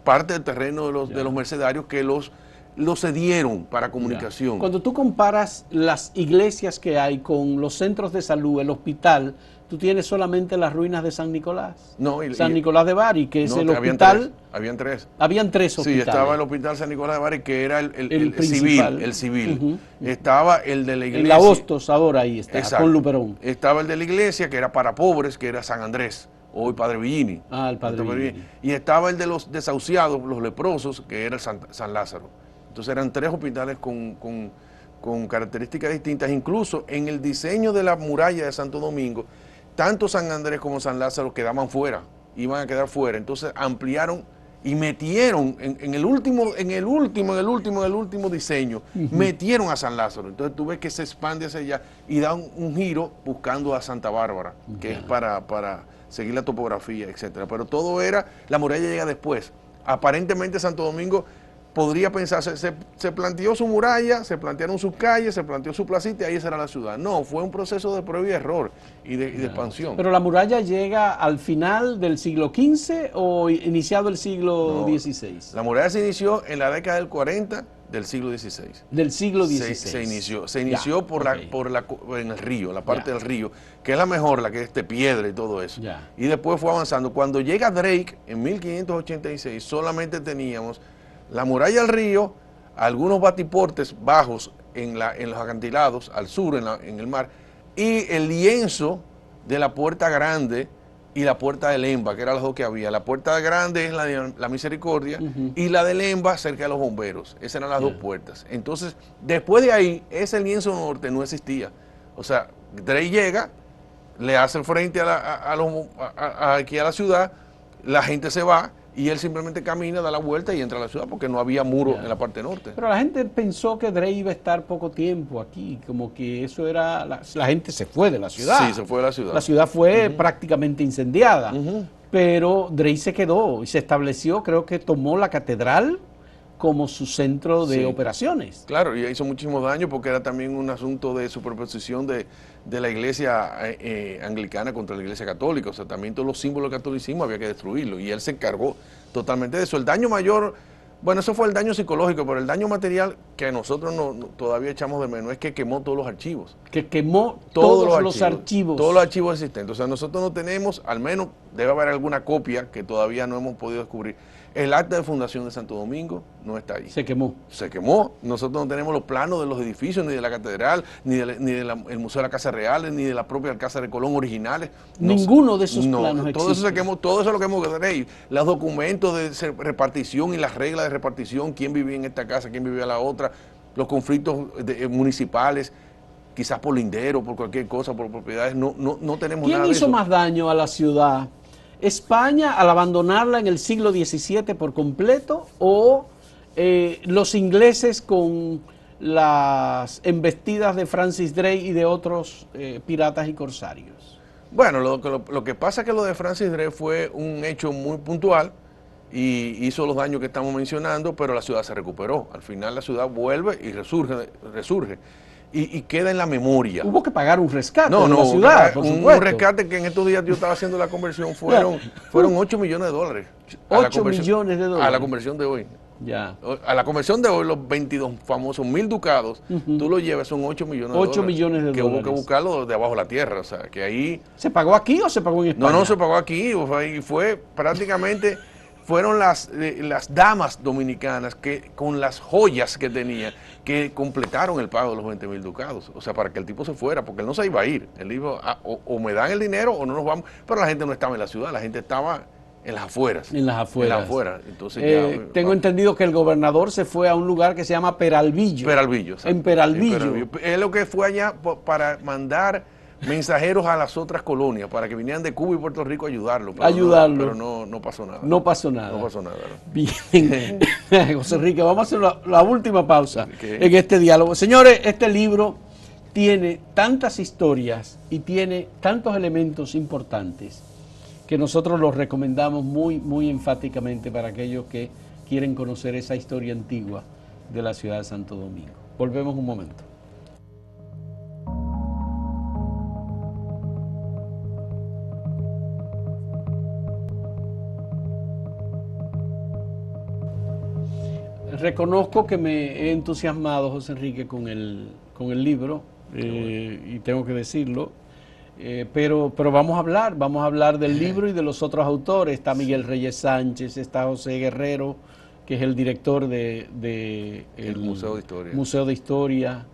parte del terreno de los mercedarios que los cedieron para comunicación. Cuando tú comparas las iglesias que hay con los centros de salud, el hospital, tú tienes solamente las ruinas de San Nicolás. No, San Nicolás de Bari, que es el hospital. Habían tres. Habían tres hospitales. Sí, estaba el hospital San Nicolás de Bari, que era el principal. civil. Estaba el de la iglesia. En la Hostos ahora ahí está, exacto, con Luperón. Estaba el de la iglesia, que era para pobres, que era San Andrés, hoy Padre Villini. Ah, el Padre Villini. Y estaba el de los desahuciados, los leprosos, que era el San Lázaro. Entonces eran tres hospitales con características distintas. Incluso en el diseño de la muralla de Santo Domingo, tanto San Andrés como San Lázaro quedaban fuera, iban a quedar fuera. Entonces ampliaron y metieron en el último diseño, metieron a San Lázaro. Entonces tú ves que se expande hacia allá y da un giro buscando a Santa Bárbara, que es para seguir la topografía, etcétera. Pero todo la muralla llega después. Aparentemente Santo Domingo podría pensarse, se planteó su muralla, se plantearon sus calles, se planteó su placita y ahí será la ciudad. No, fue un proceso de prueba y error y de expansión. ¿Pero la muralla llega al final del siglo XV o iniciado el siglo XVI? La muralla se inició en la década del 40 del siglo XVI. Del siglo XVI. Se inició en el río, la parte del río, que es la mejor, la que es de piedra y todo eso. Y después fue avanzando. Cuando llega Drake, en 1586, solamente teníamos la muralla al río, algunos batiportes bajos en los acantilados, al sur, en el mar, y el lienzo de la Puerta Grande y la Puerta de Lemba, que eran las dos que había. La Puerta Grande es la de la Misericordia y la de Lemba cerca de los bomberos. Esas eran las dos puertas. Entonces, después de ahí, ese lienzo norte no existía. O sea, Drake llega, le hace el frente aquí a la ciudad, la gente se va, y él simplemente camina, da la vuelta y entra a la ciudad porque no había muro en la parte norte. Pero la gente pensó que Drake iba a estar poco tiempo aquí, como que eso era... La gente se fue de la ciudad. Sí, se fue de la ciudad. La ciudad fue prácticamente incendiada, pero Drake se quedó y se estableció, creo que tomó la catedral como su centro de operaciones. Claro, y hizo muchísimo daño porque era también un asunto de superposición de la iglesia anglicana contra la iglesia católica. O sea, también todos los símbolos del catolicismo había que destruirlos y él se encargó totalmente de eso. El daño mayor Bueno, eso fue el daño psicológico, pero el daño material que nosotros todavía echamos de menos es que quemó todos los archivos. Que quemó todos los archivos. Todos los archivos existentes. O sea, nosotros no tenemos, al menos debe haber alguna copia que todavía no hemos podido descubrir. El acta de fundación de Santo Domingo no está ahí. Se quemó. Se quemó. Nosotros no tenemos los planos de los edificios, ni de la catedral, ni del Museo de la Casa Real, ni de la propia Alcázar de Colón originales. Ninguno de esos planos existe. Todo eso se quemó, todo eso es lo que hemos que tener. Los documentos de repartición y las reglas de repartición, quién vivía en esta casa, quién vivía en la otra, los conflictos municipales, quizás por lindero, por cualquier cosa, por propiedades, no tenemos nada de eso. ¿Quién hizo más daño a la ciudad? ¿España al abandonarla en el siglo XVII por completo o los ingleses con las embestidas de Francis Drake y de otros piratas y corsarios? Bueno, lo que pasa es que lo de Francis Drake fue un hecho muy puntual y hizo los daños que estamos mencionando, pero la ciudad se recuperó. Al final la ciudad vuelve y resurge. Y queda en la memoria. Hubo que pagar un rescate en la ciudad, por supuesto. Un rescate que en estos días yo estaba haciendo la conversión, fueron 8 millones de dólares. 8 millones de dólares. A la conversión de hoy. Ya. A la conversión de hoy, los 22 famosos 1.000 ducados, tú lo llevas, son 8 millones de dólares. 8 millones de dólares. Que hubo que buscarlo de abajo de la tierra, o sea, que ahí... ¿Se pagó aquí o se pagó en España? No, se pagó aquí, y fue prácticamente... Fueron las damas dominicanas que con las joyas que tenían, que completaron el pago de los 20.000 ducados. O sea, para que el tipo se fuera, porque él no se iba a ir. Él dijo, o me dan el dinero o no nos vamos. Pero la gente no estaba en la ciudad, la gente estaba en las afueras. En las afueras. En las afueras. Entonces, tengo entendido que el gobernador se fue a un lugar que se llama Peralvillo. Peralvillo. En Peralvillo. Es lo que fue allá para mandar mensajeros a las otras colonias para que vinieran de Cuba y Puerto Rico a ayudarlo. Pero no pasó nada. No pasó nada. No pasó nada. Bien. José Enrique, vamos a hacer la última pausa en este diálogo. Señores, este libro tiene tantas historias y tiene tantos elementos importantes que nosotros los recomendamos muy, muy enfáticamente para aquellos que quieren conocer esa historia antigua de la ciudad de Santo Domingo. Volvemos un momento. Reconozco que me he entusiasmado, José Enrique, con el libro, y tengo que decirlo, pero vamos a hablar del libro y de los otros autores. Está Miguel Reyes Sánchez, está José Guerrero, que es el director del Museo de Historia,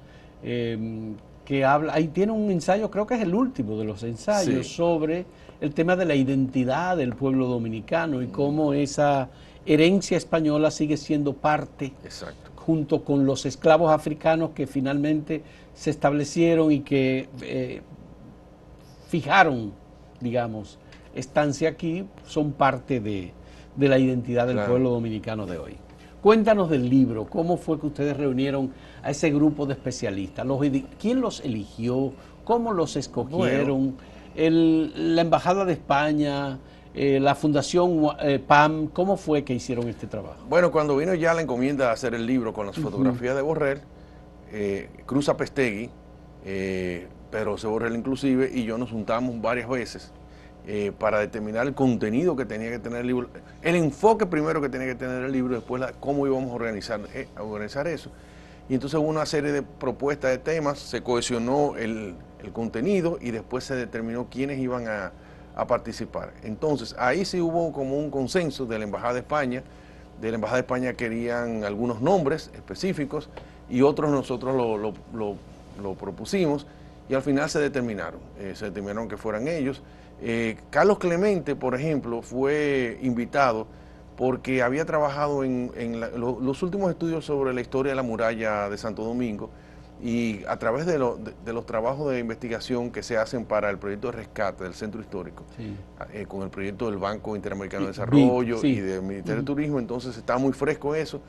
que habla, ahí tiene un ensayo, creo que es el último de los ensayos, sobre el tema de la identidad del pueblo dominicano y cómo esa herencia española sigue siendo parte, junto con los esclavos africanos que finalmente se establecieron y que fijaron, digamos, estancia aquí, son parte de la identidad del pueblo dominicano de hoy. Cuéntanos del libro, ¿cómo fue que ustedes reunieron a ese grupo de especialistas? ¿Quién los eligió? ¿Cómo los escogieron? La Embajada de España, la Fundación PAM, ¿cómo fue que hicieron este trabajo? Bueno, cuando vino ya la encomienda de hacer el libro con las fotografías de Borrell, Cruz Apestegui, Pedro José Borrell inclusive, y yo nos juntamos varias veces para determinar el contenido que tenía que tener el libro, el enfoque primero que tenía que tener el libro, después cómo íbamos a organizar eso. Y entonces hubo una serie de propuestas de temas, se cohesionó el contenido y después se determinó quiénes iban a participar. Entonces, ahí sí hubo como un consenso de la Embajada de España. De la Embajada de España querían algunos nombres específicos y otros nosotros lo propusimos y al final se determinaron que fueran ellos. Carlos Clemente, por ejemplo, fue invitado porque había trabajado en los últimos estudios sobre la historia de la muralla de Santo Domingo, y a través de los trabajos de investigación que se hacen para el proyecto de rescate del centro histórico, con el proyecto del Banco Interamericano de Desarrollo y del Ministerio de Turismo, entonces está muy fresco eso,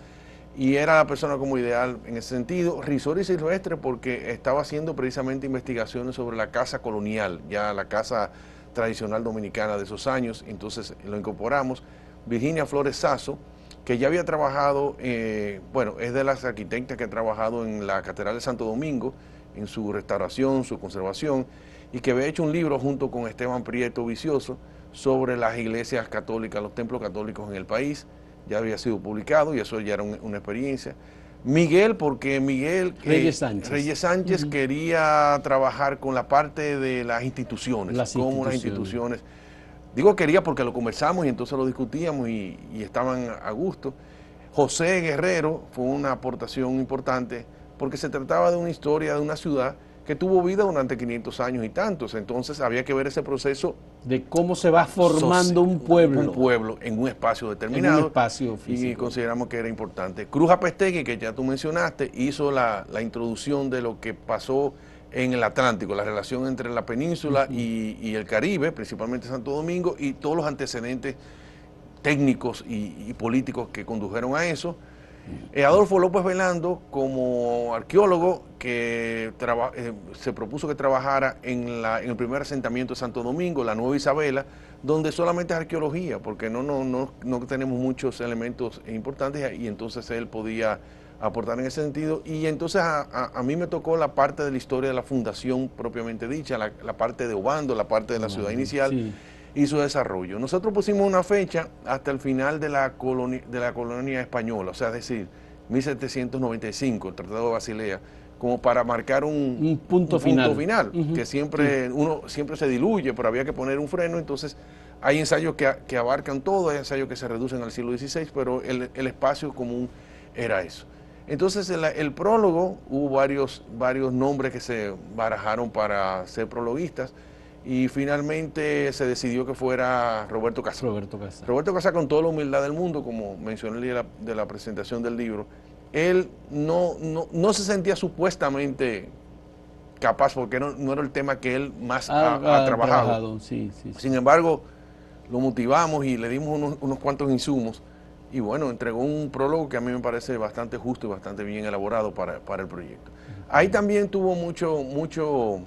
y era la persona como ideal en ese sentido. Risori Silvestre, porque estaba haciendo precisamente investigaciones sobre la casa colonial, ya la casa tradicional dominicana de esos años, entonces lo incorporamos. Virginia Flores Sasso, que ya había trabajado, es de las arquitectas que ha trabajado en la Catedral de Santo Domingo, en su restauración, su conservación, y que había hecho un libro junto con Esteban Prieto Vicioso sobre las iglesias católicas, los templos católicos en el país. ya había sido publicado y eso ya era una experiencia. Miguel, porque Miguel Reyes Sánchez quería trabajar con la parte de las instituciones, como las instituciones. Digo quería porque lo conversamos y entonces lo discutíamos y estaban a gusto. José Guerrero fue una aportación importante porque se trataba de una historia de una ciudad que tuvo vida durante 500 años y tantos, entonces había que ver ese proceso de cómo se va formando un pueblo. Un pueblo en un espacio determinado. En un espacio físico. Y consideramos que era importante. Cruz Apestegui, que ya tú mencionaste, hizo la introducción de lo que pasó en el Atlántico, la relación entre la península y el Caribe, principalmente Santo Domingo, y todos los antecedentes técnicos y políticos que condujeron a eso. Adolfo López Velando, como arqueólogo, que se propuso que trabajara en el primer asentamiento de Santo Domingo, la Nueva Isabela, donde solamente es arqueología, porque no tenemos muchos elementos importantes, y entonces él podía aportar en ese sentido. Y entonces a mí me tocó la parte de la historia de la fundación propiamente dicha, la parte de Obando, la parte de la ciudad inicial. Sí. Y su desarrollo. Nosotros pusimos una fecha hasta el final de la colonia española, o sea, es decir, 1795, el Tratado de Basilea, como para marcar un punto final, que siempre uno siempre se diluye, pero había que poner un freno. Entonces hay ensayos que abarcan todo, hay ensayos que se reducen al siglo XVI, pero el espacio común era eso. Entonces el prólogo, hubo varios nombres que se barajaron para ser prologuistas, y finalmente se decidió que fuera Roberto Casá. Roberto Casá, con toda la humildad del mundo, como mencioné el día de la presentación del libro, él no se sentía supuestamente capaz, porque no era el tema que él más ha trabajado. Sí. Sin embargo, lo motivamos y le dimos unos cuantos insumos, y bueno, entregó un prólogo que a mí me parece bastante justo y bastante bien elaborado para el proyecto. Ahí también tuvo mucho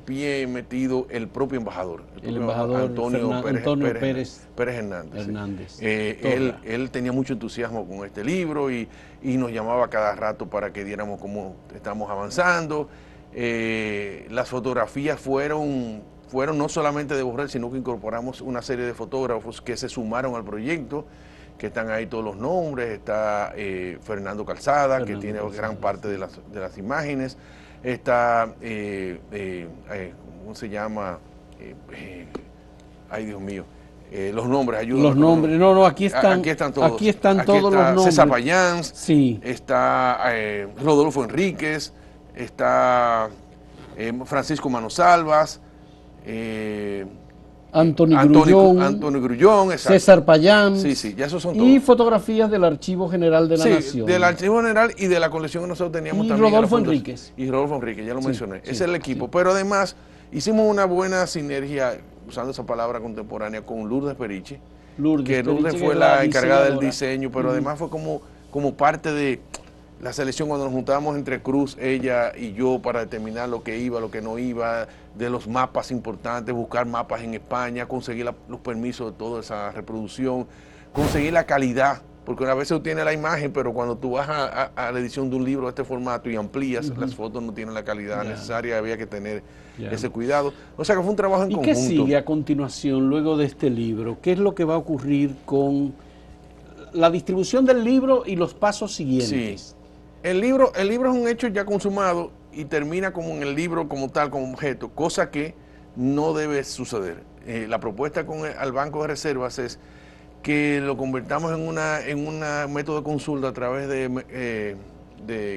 pie metido el propio embajador. El embajador Antonio Pérez Hernández. Él tenía mucho entusiasmo con este libro y nos llamaba cada rato para que diéramos cómo estamos avanzando. Las fotografías fueron no solamente de Borrell, sino que incorporamos una serie de fotógrafos que se sumaron al proyecto, que están ahí todos los nombres. Está Fernando Calzada, que tiene gran parte de las imágenes. Está, ¿cómo se llama? Ay, Dios mío. Los nombres, ayúdame. Los nombres, aquí están todos. Aquí están todos los nombres. César Payán, sí. Está Rodolfo Enríquez, está Francisco Manosalvas, Antonio Grullón, César Payán. Sí, ya esos son todos. Y fotografías del Archivo General de la Nación. Del Archivo General y de la colección que nosotros teníamos también. Rodolfo Enríquez. Y Rodolfo Enríquez, ya lo mencioné. Ese es el equipo. Pero además hicimos una buena sinergia, usando esa palabra contemporánea, con Lourdes Perichi. Lourdes fue la encargada del diseño, pero además fue como parte de la selección cuando nos juntábamos entre Cruz, ella y yo, para determinar lo que iba, lo que no iba, de los mapas importantes, buscar mapas en España, conseguir los permisos de toda esa reproducción, conseguir la calidad, porque una vez se obtiene la imagen, pero cuando tú vas a la edición de un libro de este formato y amplías, las fotos no tienen la calidad necesaria, había que tener ese cuidado. O sea que fue un trabajo en conjunto. ¿Y qué sigue a continuación, luego de este libro? ¿Qué es lo que va a ocurrir con la distribución del libro y los pasos siguientes? Sí. El libro es un hecho ya consumado y termina como en el libro como tal, como objeto, cosa que no debe suceder. La propuesta al Banco de Reservas es que lo convertamos en un método de consulta a través de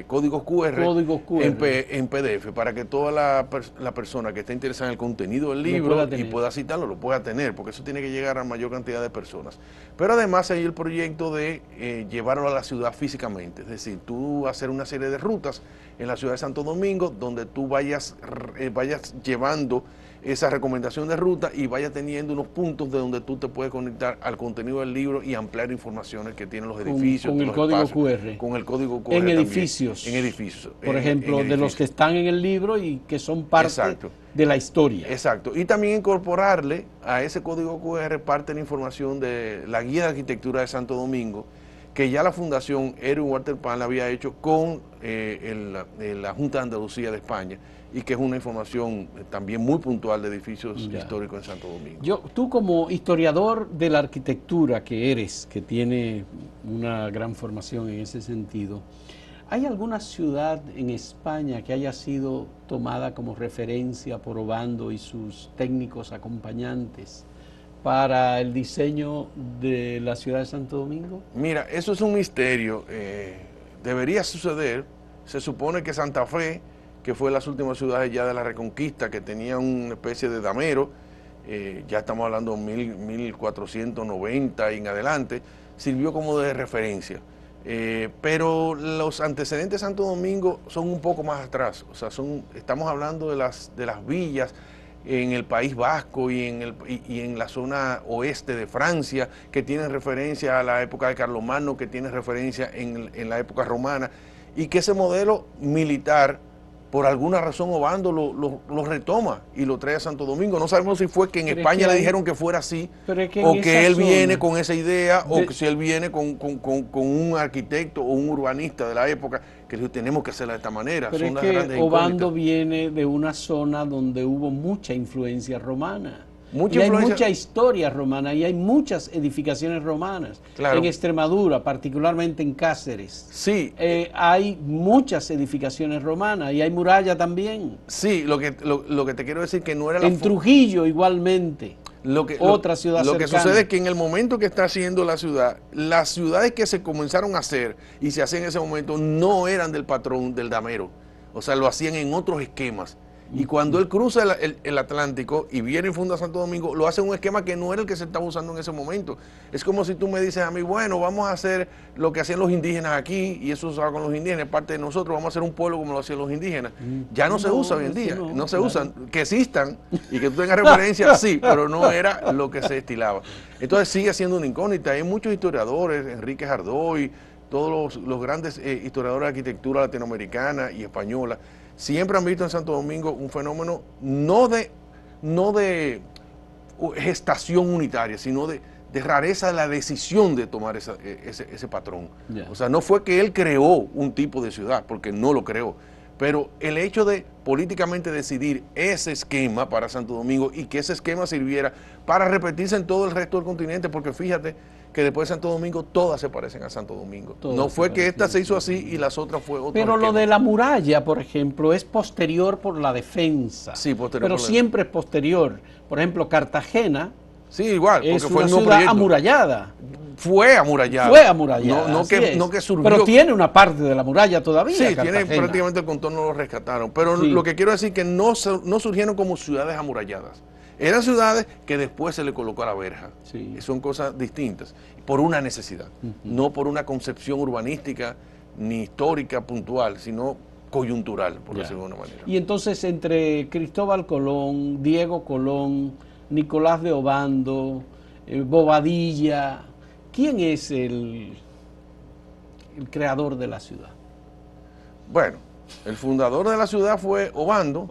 códigos QR, en PDF, para que toda la persona que esté interesada en el contenido del libro y pueda citarlo, lo pueda tener, porque eso tiene que llegar a mayor cantidad de personas. Pero además hay el proyecto de llevarlo a la ciudad físicamente, es decir, tú hacer una serie de rutas en la ciudad de Santo Domingo, donde tú vayas llevando esa recomendación de ruta y vaya teniendo unos puntos de donde tú te puedes conectar al contenido del libro y ampliar informaciones que tienen los edificios. Con el código QR. Con el código QR en edificios. En edificios. Por ejemplo, de los que están en el libro y que son parte de la historia. Exacto. Y también incorporarle a ese código QR parte de la información de la guía de arquitectura de Santo Domingo, que ya la Fundación Erwin Walter Pan la había hecho con la Junta de Andalucía de España, y que es una información también muy puntual de edificios históricos en Santo Domingo. Tú como historiador de la arquitectura que eres, que tiene una gran formación en ese sentido, ¿hay alguna ciudad en España que haya sido tomada como referencia por Obando y sus técnicos acompañantes para el diseño de la ciudad de Santo Domingo? Mira, eso es un misterio. Debería suceder. Se supone que Santa Fe, que fue las últimas ciudades ya de la Reconquista, que tenía una especie de damero, ya estamos hablando de 1490 y en adelante, sirvió como de referencia. Pero los antecedentes de Santo Domingo son un poco más atrás, o sea, estamos hablando de las villas en el País Vasco y en la zona oeste de Francia, que tienen referencia a la época de Carlomagno, que tienen referencia en la época romana, y que ese modelo militar, por alguna razón Obando lo retoma y lo trae a Santo Domingo. No sabemos si fue que en España le dijeron que fuera así, o que él viene con esa idea, o que si él viene con un arquitecto o un urbanista de la época que dijo, tenemos que hacerla de esta manera. Pero son es que Obando viene de una zona donde hubo mucha influencia romana. Hay mucha historia romana y hay muchas edificaciones romanas. Claro. En Extremadura, particularmente en Cáceres. Sí. Hay muchas edificaciones romanas y hay muralla también. Sí, lo que te quiero decir que no era en Trujillo igualmente. Otra ciudad cercana. Lo que sucede es que en el momento que está haciendo la ciudad, las ciudades que se comenzaron a hacer y se hacían en ese momento no eran del patrón del damero. O sea, lo hacían en otros esquemas. Y cuando él cruza el Atlántico y viene y funda Santo Domingo, lo hace en un esquema que no era el que se estaba usando en ese momento. Es como si tú me dices a mí, bueno, vamos a hacer lo que hacían los indígenas aquí, y eso se usaba con los indígenas, parte de nosotros, vamos a hacer un pueblo como lo hacían los indígenas. Ya no se usa hoy en día, no se usan. Que existan y que tú tengas referencia, sí, pero no era lo que se estilaba. Entonces sigue siendo una incógnita. Hay muchos historiadores, Enrique Jardoy, todos los grandes historiadores de arquitectura latinoamericana y española, siempre han visto en Santo Domingo un fenómeno no de gestación unitaria, sino de rareza de la decisión de tomar ese patrón. O sea, no fue que él creó un tipo de ciudad, porque no lo creó, pero el hecho de políticamente decidir ese esquema para Santo Domingo y que ese esquema sirviera para repetirse en todo el resto del continente, porque fíjate que después de Santo Domingo todas se parecen a Santo Domingo. No fue que esta se hizo así y las otras fue otra. Pero lo de la muralla, por ejemplo, es posterior por la defensa. Sí, posterior. Pero siempre es posterior. Por ejemplo, Cartagena. Sí, igual, porque es fue una ciudad amurallada. Fue amurallada. Fue amurallada. No que surgió. Pero tiene una parte de la muralla todavía. Sí, Cartagena. tiene prácticamente el contorno, lo rescataron. Pero lo que quiero decir es que no surgieron como ciudades amuralladas. Eran ciudades que después se le colocó a la verja. Sí. Son cosas distintas. Por una necesidad. No por una concepción urbanística ni histórica puntual, sino coyuntural, por decirlo de alguna manera. Y entonces entre Cristóbal Colón, Diego Colón, Nicolás de Obando, Bobadilla, ¿quién es el creador de la ciudad? Bueno, el fundador de la ciudad fue Obando,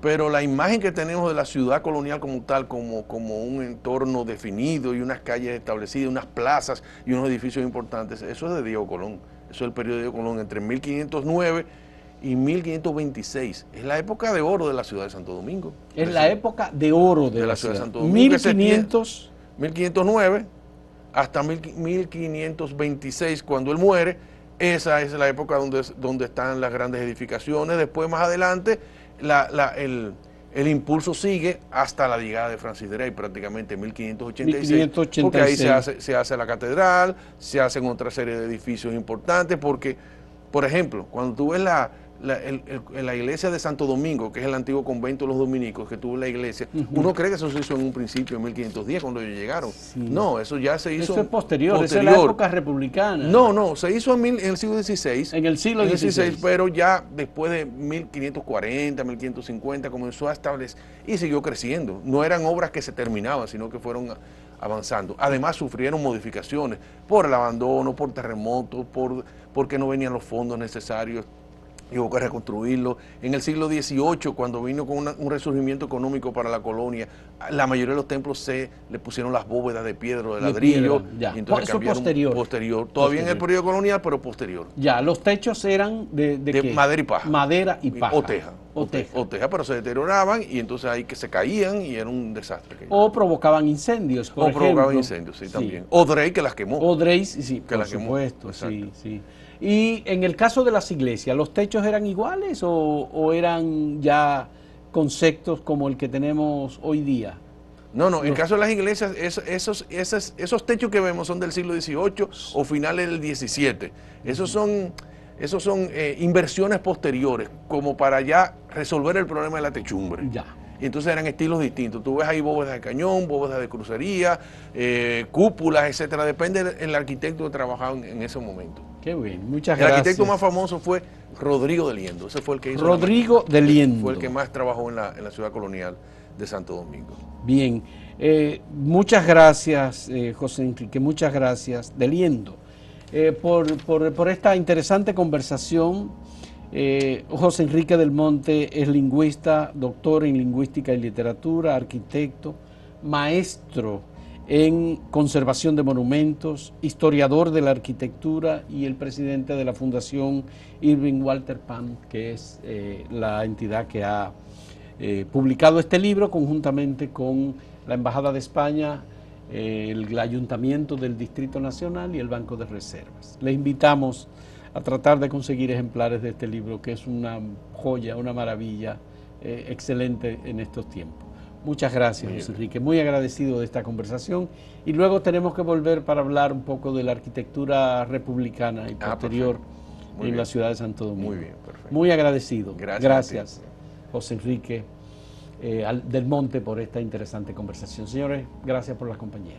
pero la imagen que tenemos de la ciudad colonial como tal, como un entorno definido y unas calles establecidas, unas plazas y unos edificios importantes, eso es de Diego Colón. Eso es el periodo de Diego Colón entre 1509 y 1526. Es la época de oro de la ciudad de Santo Domingo. Es la época de oro de la ciudad de Santo Domingo. 1509 hasta 1526, cuando él muere. Esa es la época donde están las grandes edificaciones. Después, más adelante, el impulso sigue hasta la llegada de Francis Drake, prácticamente en 1586, porque ahí se hace la catedral, se hacen otra serie de edificios importantes, porque, por ejemplo, cuando tú ves la iglesia de Santo Domingo, que es el antiguo convento de los dominicos, que tuvo la iglesia, uno cree que eso se hizo en un principio, en 1510, cuando ellos llegaron. Sí. No, eso ya se hizo. Eso es posterior, esa es la época republicana. No, se hizo en el siglo XVI. En el siglo XVI. Pero ya después de 1540, 1550, comenzó a establecer y siguió creciendo. No eran obras que se terminaban, sino que fueron avanzando. Además, sufrieron modificaciones por el abandono, por terremotos, porque no venían los fondos necesarios. Y hubo que reconstruirlo. En el siglo XVIII, cuando vino con un resurgimiento económico para la colonia, La mayoría de los templos se le pusieron las bóvedas de piedra o de De ladrillo. piedra, ya. Y entonces Eso cambiaron posterior. Todavía en el periodo colonial, pero posterior. Ya, los techos eran de qué? Madera y paja. Madera y paja. O teja. O teja, pero se deterioraban y entonces ahí que se caían y era un desastre. O provocaban incendios, por ejemplo. Provocaban incendios, sí, también. O Drey que las quemó. O Drey, sí, que por supuesto, sí, sí. Y en el caso de las iglesias, ¿los techos eran iguales o eran ya conceptos como el que tenemos hoy día? No, en el caso de las iglesias, esos techos que vemos son del siglo XVIII o finales del XVII. Esos son inversiones posteriores, como para ya resolver el problema de la techumbre. Ya. Y entonces eran estilos distintos. Tú ves ahí bóvedas de cañón, bóvedas de crucería, cúpulas, etcétera. Depende del arquitecto que trabajaba en ese momento. Qué bien, muchas gracias. El arquitecto más famoso fue Rodrigo de Liendo. Ese fue el que hizo. Rodrigo de Liendo. Fue el que más trabajó en la ciudad colonial de Santo Domingo. Bien, muchas gracias, José Enrique, muchas gracias, de Liendo, por esta interesante conversación. José Enrique del Monte es lingüista, doctor en lingüística y literatura, arquitecto, maestro en conservación de monumentos, historiador de la arquitectura y el presidente de la Fundación Irving Walter Pam, que es la entidad que ha publicado este libro conjuntamente con la Embajada de España, el Ayuntamiento del Distrito Nacional y el Banco de Reservas. Les invitamos a tratar de conseguir ejemplares de este libro, que es una joya, una maravilla, excelente en estos tiempos. Muchas gracias, José Enrique, muy agradecido de esta conversación. Y luego tenemos que volver para hablar un poco de la arquitectura republicana y posterior en la ciudad de Santo Domingo. Muy bien, perfecto. Muy agradecido. Gracias José Enrique del Monte, por esta interesante conversación. Señores, gracias por la compañía.